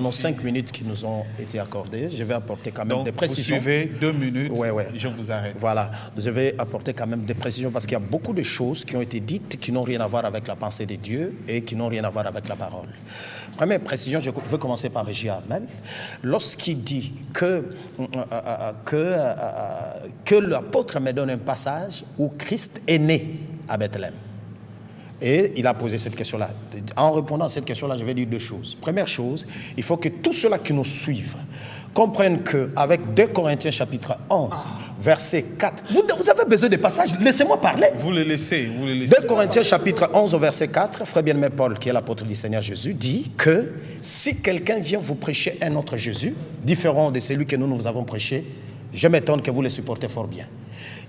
nos 5 minutes qui nous ont été accordées, je vais apporter quand même des précisions. Vous suivez 2 minutes, ouais. Je vous arrête. Voilà, je vais apporter quand même des précisions parce qu'il y a beaucoup de choses qui ont été dites qui n'ont rien à voir avec la pensée de Dieu et qui n'ont rien à voir avec la parole. Première précision, je veux commencer par Régis Armel. Lorsqu'il dit que l'apôtre me donne un passage où Christ est né à Bethléem. Et il a posé cette question-là. En répondant à cette question-là, je vais dire deux choses. Première chose, il faut que tous ceux-là qui nous suivent comprennent qu'avec 2 Corinthiens chapitre 11, verset 4, vous avez besoin de passages, laissez-moi parler. Vous les laissez. 2 Corinthiens chapitre 11, verset 4, frère bien-aimé Paul, qui est l'apôtre du Seigneur Jésus, dit que si quelqu'un vient vous prêcher un autre Jésus, différent de celui que nous avons prêché, je m'étonne que vous le supportez fort bien.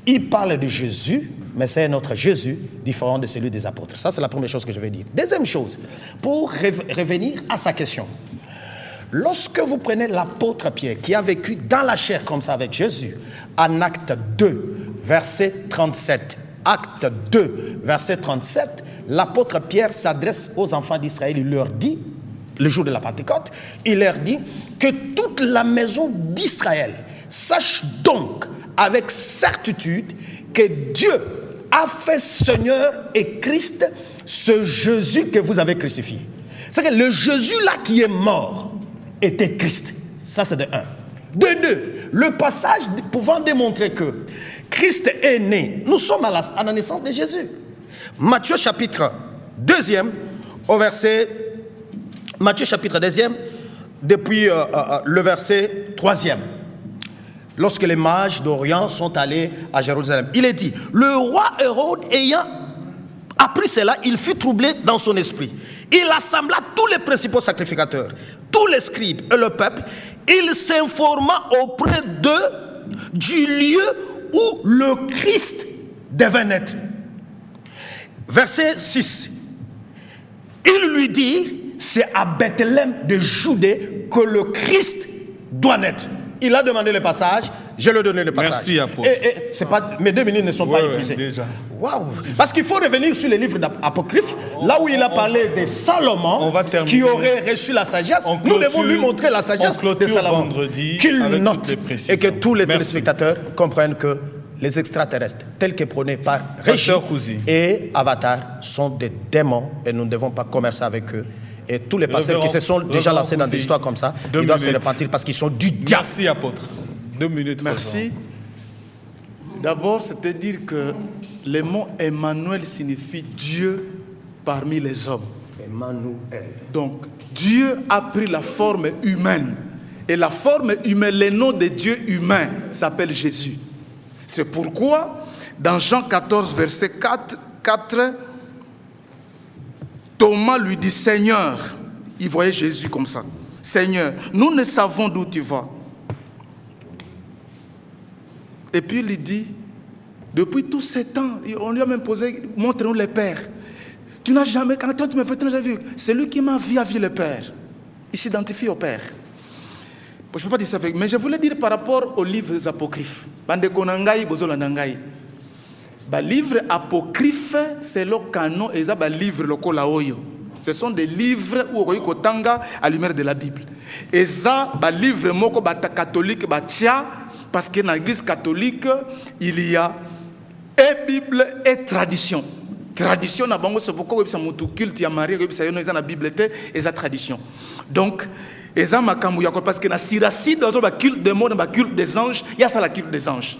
Il parle de Jésus, mais c'est un autre Jésus, différent de celui des apôtres. Ça, c'est la première chose que je vais dire. Deuxième chose, pour revenir à sa question. Lorsque vous prenez l'apôtre Pierre, qui a vécu dans la chair comme ça avec Jésus, en acte 2, verset 37, acte 2, verset 37, l'apôtre Pierre s'adresse aux enfants d'Israël, il leur dit, le jour de la Pentecôte, il leur dit que toute la maison d'Israël sache donc avec certitude que Dieu a fait Seigneur et Christ ce Jésus que vous avez crucifié. C'est que le Jésus là qui est mort était Christ. Ça c'est de 1. De 2, le passage pouvant démontrer que Christ est né. Nous sommes à la naissance de Jésus. Matthieu chapitre 2, au verset... Matthieu chapitre 2, depuis le verset 3. Lorsque les mages d'Orient sont allés à Jérusalem, il est dit, le roi Hérode ayant appris cela, il fut troublé dans son esprit. Il assembla tous les principaux sacrificateurs, tous les scribes et le peuple. Il s'informa auprès d'eux du lieu où le Christ devait naître. Verset 6. Il lui dit, c'est à Bethléem de Judée que le Christ doit naître. Il a demandé le passage, je lui ai donné le passage. Merci, apôtre. Et c'est pas, mes 2 minutes ne sont pas épuisées. Déjà. Waouh! Parce qu'il faut revenir sur les livres d'Apocryphe, là où il a parlé de Salomon, qui aurait reçu la sagesse. Nous devons lui montrer la sagesse de Salomon. Qu'il note et que tous les téléspectateurs comprennent que les extraterrestres, tels que prônés par Régis et Avatar, sont des démons et nous ne devons pas commercer avec eux. Et tous les pasteurs qui se sont déjà lancés dans des histoires comme ça, ils doivent se repentir parce qu'ils sont du diable. Merci, apôtre. 2 minutes. Merci. D'abord, c'est-à-dire que le mot Emmanuel signifie Dieu parmi les hommes. Emmanuel. Donc, Dieu a pris la forme humaine. Et la forme humaine, le nom de Dieu humain s'appelle Jésus. C'est pourquoi, dans Jean 14, verset 4, Thomas lui dit, Seigneur, il voyait Jésus comme ça. Seigneur, nous ne savons d'où tu vas. Et puis il lui dit, depuis tous ces temps, on lui a même posé, montre-nous le Père. Tu n'as jamais, quand toi tu me fais, tu n'as jamais vu. C'est lui qui m'a vu a vu le Père. Il s'identifie au Père. Je ne peux pas dire ça, mais je voulais dire par rapport aux livres apocryphes. Les livres apocryphes, c'est le canon et les livres locaux. Ce sont des livres où on y à lumière de la Bible. Et ça, les livres catholiques, parce que dans l'église catholique, il y a et Bible et tradition. Tradition, c'est pourquoi il y a un culte, il y a Marie, il y a la Bible et la tradition. Donc, parce que dans Siracide, dans le culte des morts, dans le culte des anges, il y a ça le culte des anges.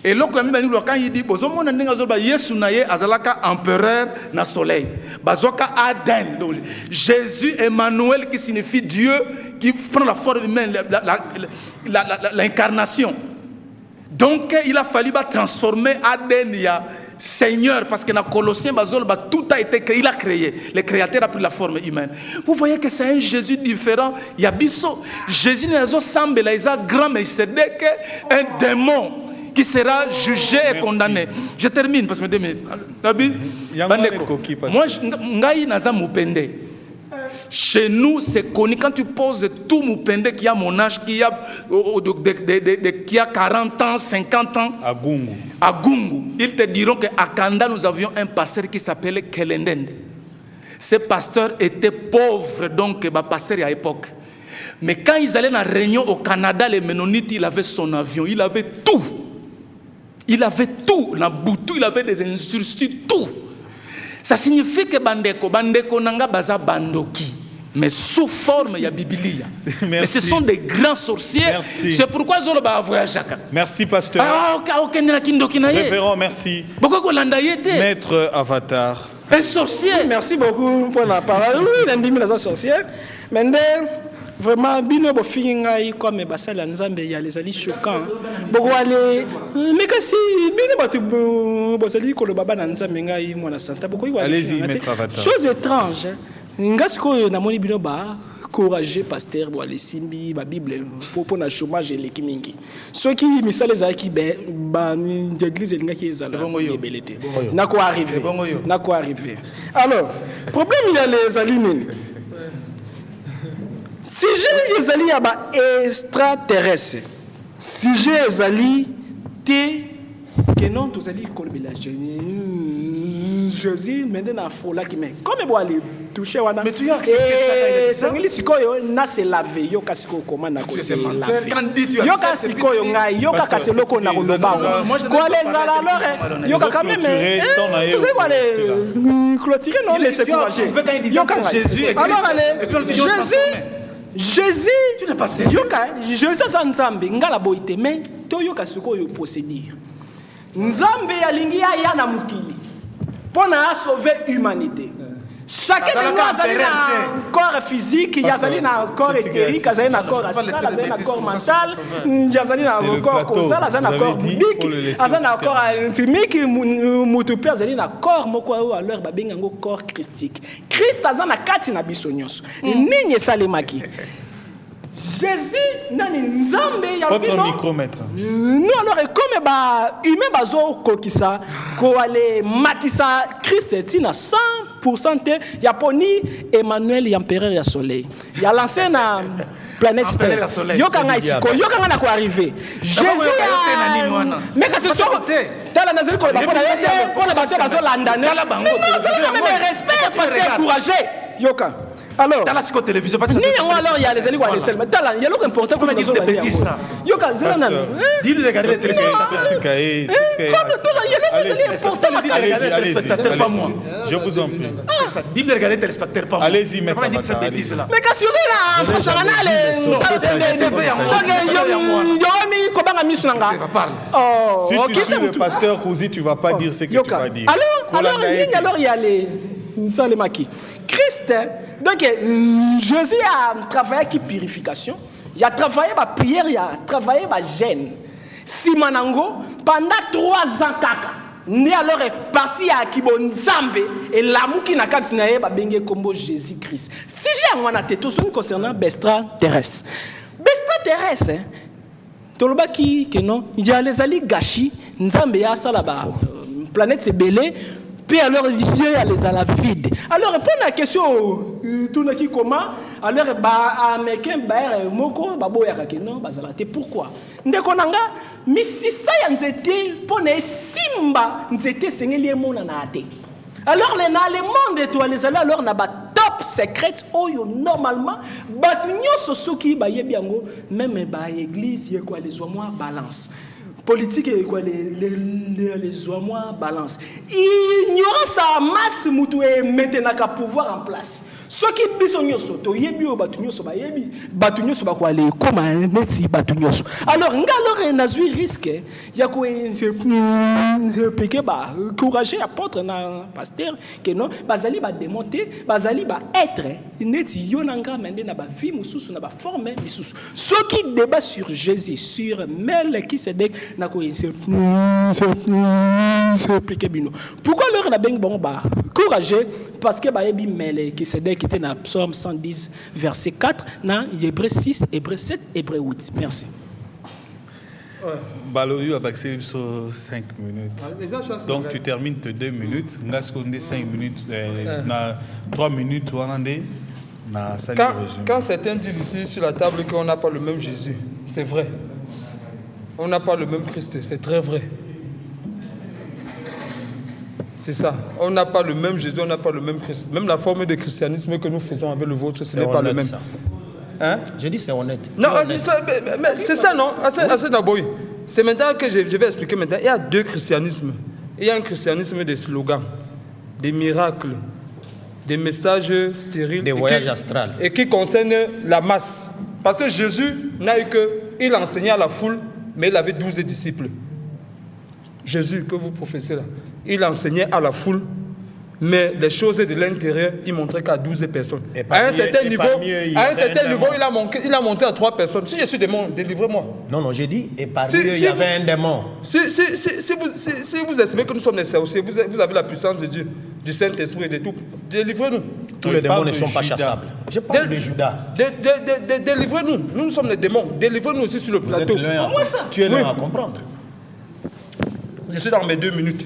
Et là, quand il dit, Yesu azalaka empereur na soleil. Bazoka Aden. Donc, Jésus Emmanuel qui signifie Dieu qui prend la forme humaine, l'incarnation. Donc, il a fallu transformer Aden, il y a Seigneur, parce que dans Colossiens, tout a été créé, il a créé. Le créateur a pris la forme humaine. Vous voyez que c'est un Jésus différent. Il y a Bisso. Jésus n'est pas semble, il est grand, mais c'est un démon qui sera jugé et condamné. Je termine parce que 2 minutes. Moi, chez nous, c'est connu. Quand tu poses tout Moupende qui a mon âge, qui a 40 ans, 50 ans, à Gungu, ils te diront qu'à Kanda, nous avions un pasteur qui s'appelait Kelendende. Ce pasteur était pauvre, donc, pasteur à l'époque. Mais quand ils allaient dans la réunion au Canada, les Ménonites, il avait son avion, il avait tout. Il avait tout, la boutou, il avait des instructions, tout. Ça signifie que Bandeko nanga baza bandoki, mais sous forme ya Biblia. Mais ce sont des grands sorciers. Merci. C'est pourquoi Zolo ba voyage chacun. Merci pasteur. Ah, ok, na kindoki na ye. Révérend, merci. Boko ko landa yete. Maître Avatar. Un sorcier. Merci beaucoup pour la parole. Oui, il a dit que sorcière. Mais vraiment, bino bofinga comme basala nzambe ya les ali choquants. Boko ale mais kasi bino batu bosali ko le baba na nzambe ngai mwana santa boko iwa. Allez-y, maître Avatar. Chose étrange. Ngasiko na moni bino ba courageux pasteur bo ale simbi ba bible pour na chômage eleki mingi. Ceux qui misala ezaki ba l'église elinga ki ezala belete. Na ko arriver. Alors, problème il y a les aliments. Si j'ai ezali ya ba extraterrestre, si j'ai ezali te que non tous ali kolbela Jésus maintenant fola qui mais comme bo aller toucher wana mais tu as accepté ça ngeli sikoyo na se laver yo kasiko comment na ko se laver yo kasiko yo ngai yo kaseloko na koloba ko les alors yo ka même tu sais quoi les clôturer non laisser courager yo ka Jésus alors Jésus, tu n'es pas sérieux. Jésus Nzambe ngala boite mais to yoka suko yo procédure. Nzambe ya lingi ya na mukili. Pona sauver l'humanité. Chacun de nous a un corps physique, il y a un corps éthérique, il y a un corps astral, il y a un corps mental, il y a un corps causal, il y a un corps biblique, il y a un corps intimique, il y a un corps moko alors babengango corps christique. Christ azana kati na biso nyonso. Ninye salemaki. Jésus nani nzambe ya votre micromètre. Nous alors comme ba humain bazo kokisa ko ale matisa Christ tina 100% te ya poni Emmanuel empereur ya soleil. Ya lancé na planète Terre. Yo kanga isiko, yo kanga na ko arriver. Jésus mais que ce soit tala nazeli ko ba pona yote pona bato bazo landane. Mais respect parce que encourager yoka. Alors, dans la télévision, parce que alors il y a les élites il y a l'autre important comme dire des bêtises ça. Yo ka zana. Dis-lui de regarder les téléspectateurs. Allez-y, pas moi. Je vous en prie. C'est ça. Dis-lui de regarder les téléspectateurs pas moi. Allez-y, mais pas dire cette bêtise là. Mais qu'est-ce que c'est là? Franchement si tu suis le pasteur Kouzi, tu vas pas dire ce que tu vas dire. Alors il y a les Salemaki. Christ, donc Jésus a travaillé qui purification, il a travaillé ma prière, il a travaillé ma gêne. Simanango, pendant 3 ans kaka, né alors est parti à Kibonzambe et l'amour qui n'a qu'à dîner ba bengue combo Jésus-Christ. Si j'ai un ateto concernant Bestra terrestre. Bestra terrestre, tolobaki que non, il y a les ali gachi, Nzambe ya salaba, planète c'est belé. Puis alors il y a les à la vide. Alors répondre à la question tout qui comment alors américain moko baboya ka non bazalate pourquoi ndekonanga misi sa ya nzete pona simba nzete sengeli emona na ate. Alors les monde étoile les alors na ba top secret oyo normalement batu nyoso soki ba yebi yango même ba église ye quoi les moi balance. Politique et quoi les oies balance. Ignorance à masse mutu et maintenant qu'à pouvoir en place. Ceux qui bisogno soto yebi o batunyo so ba yebi batunyo so ba quoi les comme un métier batunyo. Alors ngalo nazui risque ya ko se piquer ba courager apôtre na pasteur que non bazali ba démonter bazali ba être neti yonanga mende na ba vie mususu na ba forme mususu. Ceux qui débat sur Jésus sur Mel qui se dek na ko se piquer bino. Pourquoi leur na beng bon ba courager parce que ba yebi Mel qui se dek qui était dans Psaume 110 verset 4 dans Hébreux 6 Hébreux 7 Hébreux 8. Merci. Baloyu a passé sur 5 minutes. Donc tu termines tes 2 minutes. Nous avons 5 minutes, 3 minutes. Quand certains disent ici sur la table qu'on n'a pas le même Jésus, c'est vrai. On n'a pas le même Christ, c'est très vrai. C'est ça. On n'a pas le même Jésus, on n'a pas le même Christ. Même la forme de christianisme que nous faisons avec le vôtre, ce n'est pas le même. Hein? Je dis c'est honnête. Non, c'est ça, non? Assez d'abord. C'est maintenant que je vais expliquer maintenant. Il y a 2 christianismes. Il y a un christianisme des slogans, des miracles, des messages stériles. Des voyages astrales. Et qui concernent la masse. Parce que Jésus n'a eu que... Il enseignait à la foule, mais il avait 12 disciples. Jésus, que vous professez là, il enseignait à la foule, Mais les choses de l'intérieur, il montrait qu'à 12 personnes. À un certain niveau, il a monté à 3 personnes. Si je suis démon, délivrez-moi. Non, j'ai dit, et parmi eux, il y avait un démon. Si vous estimez que nous sommes des sorciers, vous avez la puissance de Dieu, du Saint-Esprit et de tout, délivrez-nous. Tous les démons ne sont pas chassables. Je parle de Judas. Délivrez-nous. Nous sommes des démons. Délivrez-nous aussi sur le plateau. Tu es là à comprendre. Je suis dans mes 2 minutes.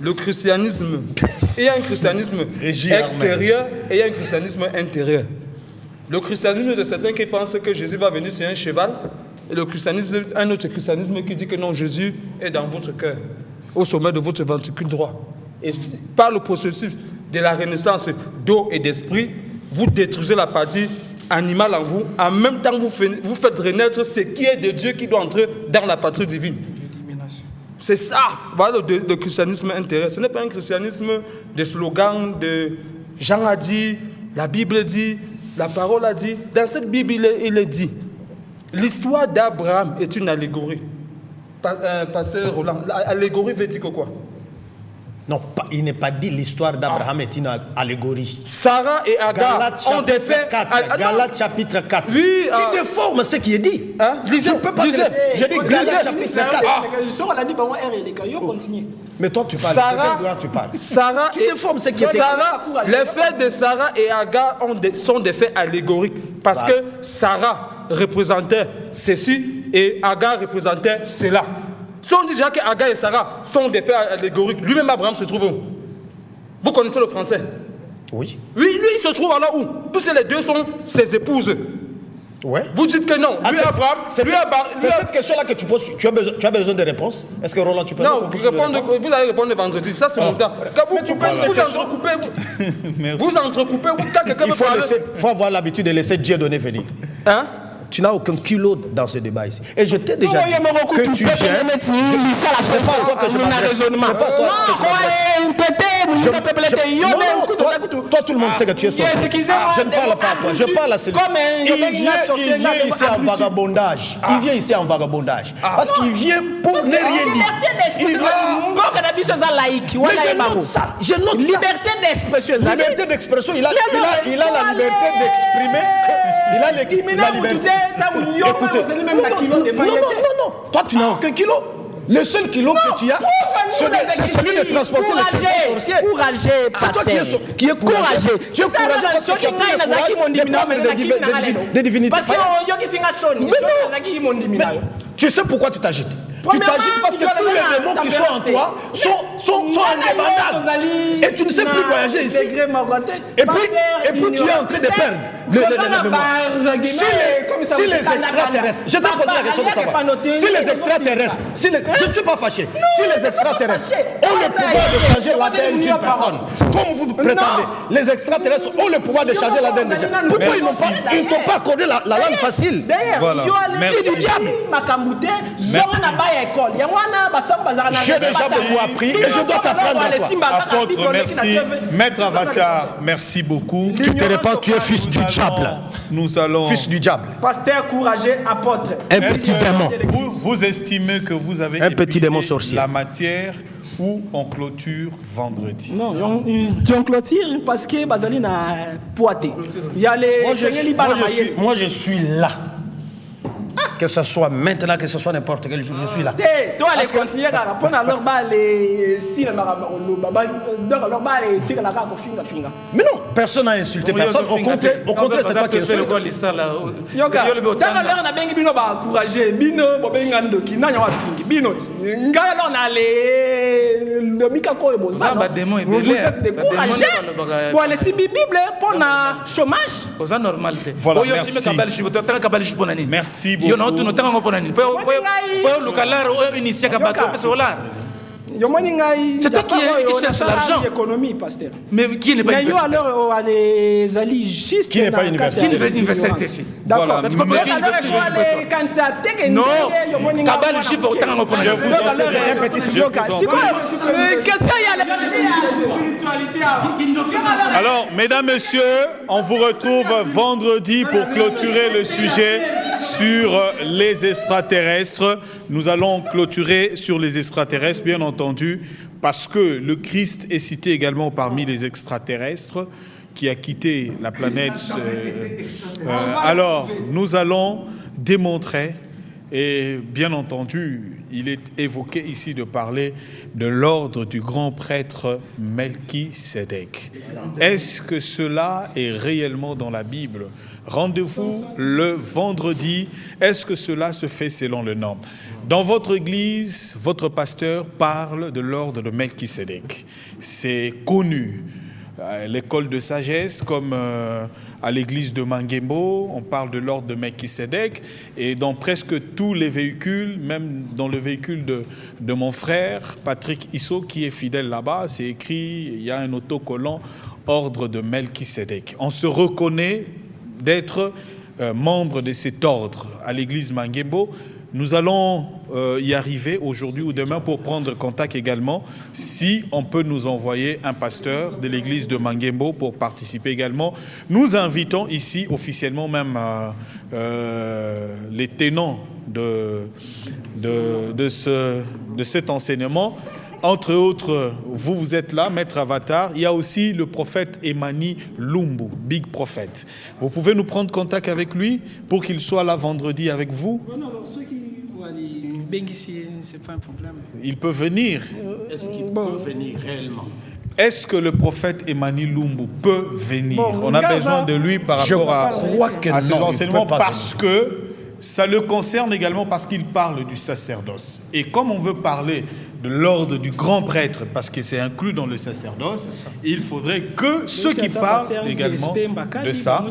Le christianisme, il y a un christianisme extérieur et il y a un christianisme intérieur. Le christianisme de certains qui pensent que Jésus va venir sur un cheval, et le christianisme, un autre christianisme qui dit que non, Jésus est dans votre cœur, au sommet de votre ventricule droit. Et par le processus de la renaissance d'eau et d'esprit, vous détruisez la partie animale en vous, en même temps vous faites renaître ce qui est de Dieu qui doit entrer dans la patrie divine. C'est ça, voilà le christianisme intérieur. Ce n'est pas un christianisme de slogans, de Jean a dit, la Bible dit, la parole a dit. Dans cette Bible, il est dit, l'histoire d'Abraham est une allégorie. Pasteur Roland, l'allégorie veut dire quoi? Non, il n'est pas dit l'histoire d'Abraham est une allégorie. Sarah et Agar ont des faits. Galates chapitre 4. Oui, tu déformes ce qui est dit. Lisez, je ne peux pas te laisser. J'ai dit Galates chapitre 4. Mais toi, tu parles. Sarah tu déformes ce qui est dit. Les faits de Sarah et Agar sont des faits allégoriques. Parce que Sarah représentait ceci et Agar représentait cela. Si on dit déjà que Agar et Sarah sont des faits allégoriques, lui-même Abraham se trouve où? Vous connaissez le français? Oui. Oui, lui il se trouve alors où? Puisque les deux sont ses épouses. Ouais. Vous dites que non. Lui Abraham. C'est cette question-là que tu poses. Tu as besoin de réponses. Est-ce que Roland, tu peux répondre? Non, vous allez répondre vendredi. Ça, c'est mon temps. Quand vous entrecoupez, vous entrecoupez, quand quelqu'un me parle. Il faut avoir l'habitude de laisser Dieu donner venir. Hein? Tu n'as aucun culot dans ce débat ici. Et je t'ai déjà dit que tu viens. C'est pas à toi que je m'adresse. C'est pas à toi que je m'adresse. Toi, tout le monde sait que tu es sorcier. Je ne parle pas à toi. Je parle à celui. Il vient ici en vagabondage. Il vient ici en vagabondage. Parce qu'il vient pour ne rien dire. Mais je note ça. Je note ça. Liberté d'expression. Liberté d'expression. Il a la liberté d'exprimer. Il a la liberté. Écoutez, non. Toi, tu n'as aucun kilo. Le seul kilo que tu as, c'est celui de transporter les serpents sorciers. C'est toi qui es courageux. Tu es courageux parce que tu as pris le courage de prendre des divinités. Mais tu sais pourquoi tu t'agites? Tu t'agites parce que tous les démons qui sont en toi sont indépendables. Et tu ne sais plus voyager ici. Et puis tu es en train de perdre le mémoire. Si les extraterrestres, je t'ai posé la question de savoir, si les extraterrestres, je ne suis pas fâché, si les extraterrestres ont le pouvoir de changer l'ADN d'une personne, comme vous prétendez, les extraterrestres ont le pouvoir de changer l'ADN des gens, pourquoi ils ne t'ont pas accordé la langue facile? C'est du diable. J'ai déjà beaucoup appris et je dois t'apprendre à toi. Apôtre, merci. Maître Avatar, merci beaucoup. Tu te répands, tu es fils du diable. Nous allons... Fils du diable. Pasteur courageux, apôtre. Un petit démon. Vous estimez que vous avez un petit démon sorcier. La matière où on clôture vendredi? Non, on clôture parce que Bazali n'a poité. Il y a les... Moi, je suis là. Que ce soit maintenant, que ce soit n'importe quel jour, je suis là. Toi, les continuer à répondre à leur balle si mais non, personne n'a insulté personne. Au contraire, c'est toi qui insulte. Merci beaucoup. C'est toi qui cherche l'argent. Mais qui n'est pas universitaire? Qui n'est pas universitaire ici? D'accord. Non, Kabal Chiffre, je vous enseigne un petit sujet. Alors, mesdames, messieurs, on vous retrouve vendredi pour clôturer le sujet sur les extraterrestres. Nous allons clôturer sur les extraterrestres, bien entendu, parce que le Christ est cité également parmi les extraterrestres qui a quitté la planète. Alors, nous allons démontrer, et bien entendu, il est évoqué ici de parler de l'ordre du grand prêtre Melchisédek. Est-ce que cela est réellement dans la Bible? Rendez-vous le vendredi. Est-ce que cela se fait selon le norme? Dans votre église, votre pasteur parle de l'ordre de Melchisédek. C'est connu. L'école de sagesse, comme à l'église de Mangembo, on parle de l'ordre de Melchisédek, et dans presque tous les véhicules, même dans le véhicule de mon frère, Patrick Isso, qui est fidèle là-bas, c'est écrit, il y a un autocollant, ordre de Melchisédek. On se reconnaît d'être membre de cet ordre à l'église Mangembo. Nous allons y arriver aujourd'hui ou demain pour prendre contact également, si on peut nous envoyer un pasteur de l'église de Mangembo pour participer également. Nous invitons ici officiellement même les tenants de cet enseignement. Entre autres, vous êtes là, Maître Avatar. Il y a aussi le prophète Emani Lumbu, Big Prophet. Vous pouvez nous prendre contact avec lui pour qu'il soit là vendredi avec vous? Ceux qui vont aller ici, c'est pas un problème. Il peut venir. Est-ce qu'il peut venir réellement? Est-ce que le prophète Emani Lumbu peut venir? On a besoin de lui par rapport à ses enseignements parce que ça le concerne également parce qu'il parle du sacerdoce. Et comme on veut parler de l'ordre du grand prêtre, parce que c'est inclus dans le sacerdoce, il faudrait que ceux qui parlent également de ça.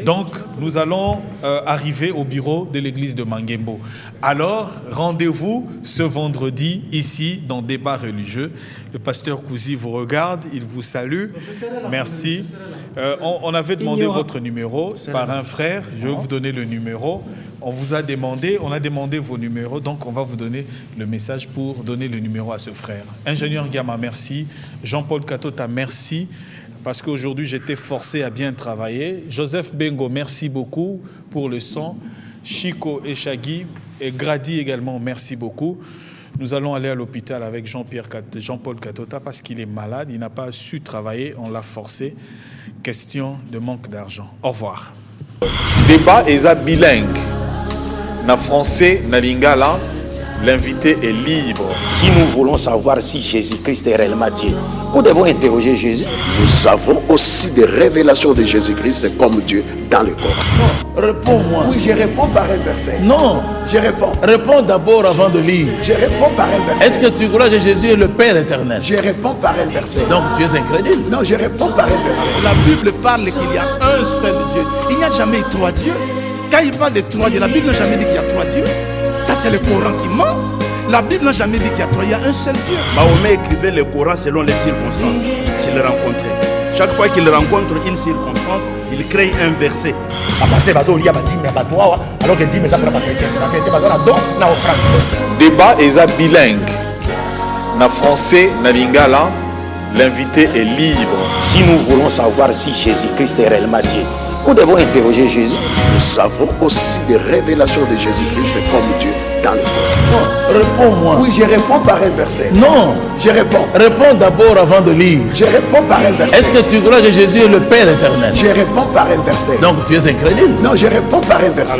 Donc, nous allons arriver au bureau de l'église de Mangembo. Alors, rendez-vous ce vendredi, ici, dans Débat religieux. Le pasteur Kouzi vous regarde, il vous salue. Merci. On avait demandé votre numéro par un frère. Je vais vous donner le numéro. On vous a demandé, on a demandé vos numéros, donc on va vous donner le message pour donner le numéro à ce frère. Ingénieur Gama, merci. Jean-Paul Katota, merci, parce qu'aujourd'hui j'étais forcé à bien travailler. Joseph Bengo, merci beaucoup pour le son. Chico et Chagui et Grady également, merci beaucoup. Nous allons aller à l'hôpital avec Jean-Paul Katota parce qu'il est malade, il n'a pas su travailler, on l'a forcé. Question de manque d'argent. Au revoir. Débat est bilingue. Na français, na lingala, l'invité est libre. Si nous voulons savoir si Jésus-Christ est réellement Dieu, nous devons interroger Jésus. Nous avons aussi des révélations de Jésus-Christ comme Dieu dans le Coran. Non, réponds-moi. Oui, je réponds par un verset. Non, Je réponds. Réponds d'abord avant de lire. Je réponds par un verset. Est-ce que tu crois que Jésus est le Père éternel? Je réponds par un verset. Donc tu es incrédule? Non, je réponds par un verset. La Bible parle qu'il y a un seul Dieu. Il n'y a jamais eu trois dieux. Quand il parle de trois dieux, la Bible n'a jamais dit qu'il y a trois dieux. Ça, c'est le Coran qui ment. La Bible n'a jamais dit qu'il y a trois, il y a un seul Dieu. Mahomet écrivait le Coran selon les circonstances qu'il rencontrait. Chaque fois qu'il rencontre une circonstance, il crée un verset. Débat est bilingue. Na français, na lingala, l'invité est libre. Si nous voulons savoir si Jésus-Christ est réellement Dieu, nous devons interroger Jésus. Nous avons aussi des révélations de Jésus-Christ comme Dieu dans le Coran. Non, réponds-moi. Oui, je réponds par un verset. Non, je réponds. Réponds d'abord avant de lire. Je réponds par un verset. Est-ce que tu crois que Jésus est le Père éternel? Je réponds par un verset. Donc tu es incrédule? Non, je réponds par un verset.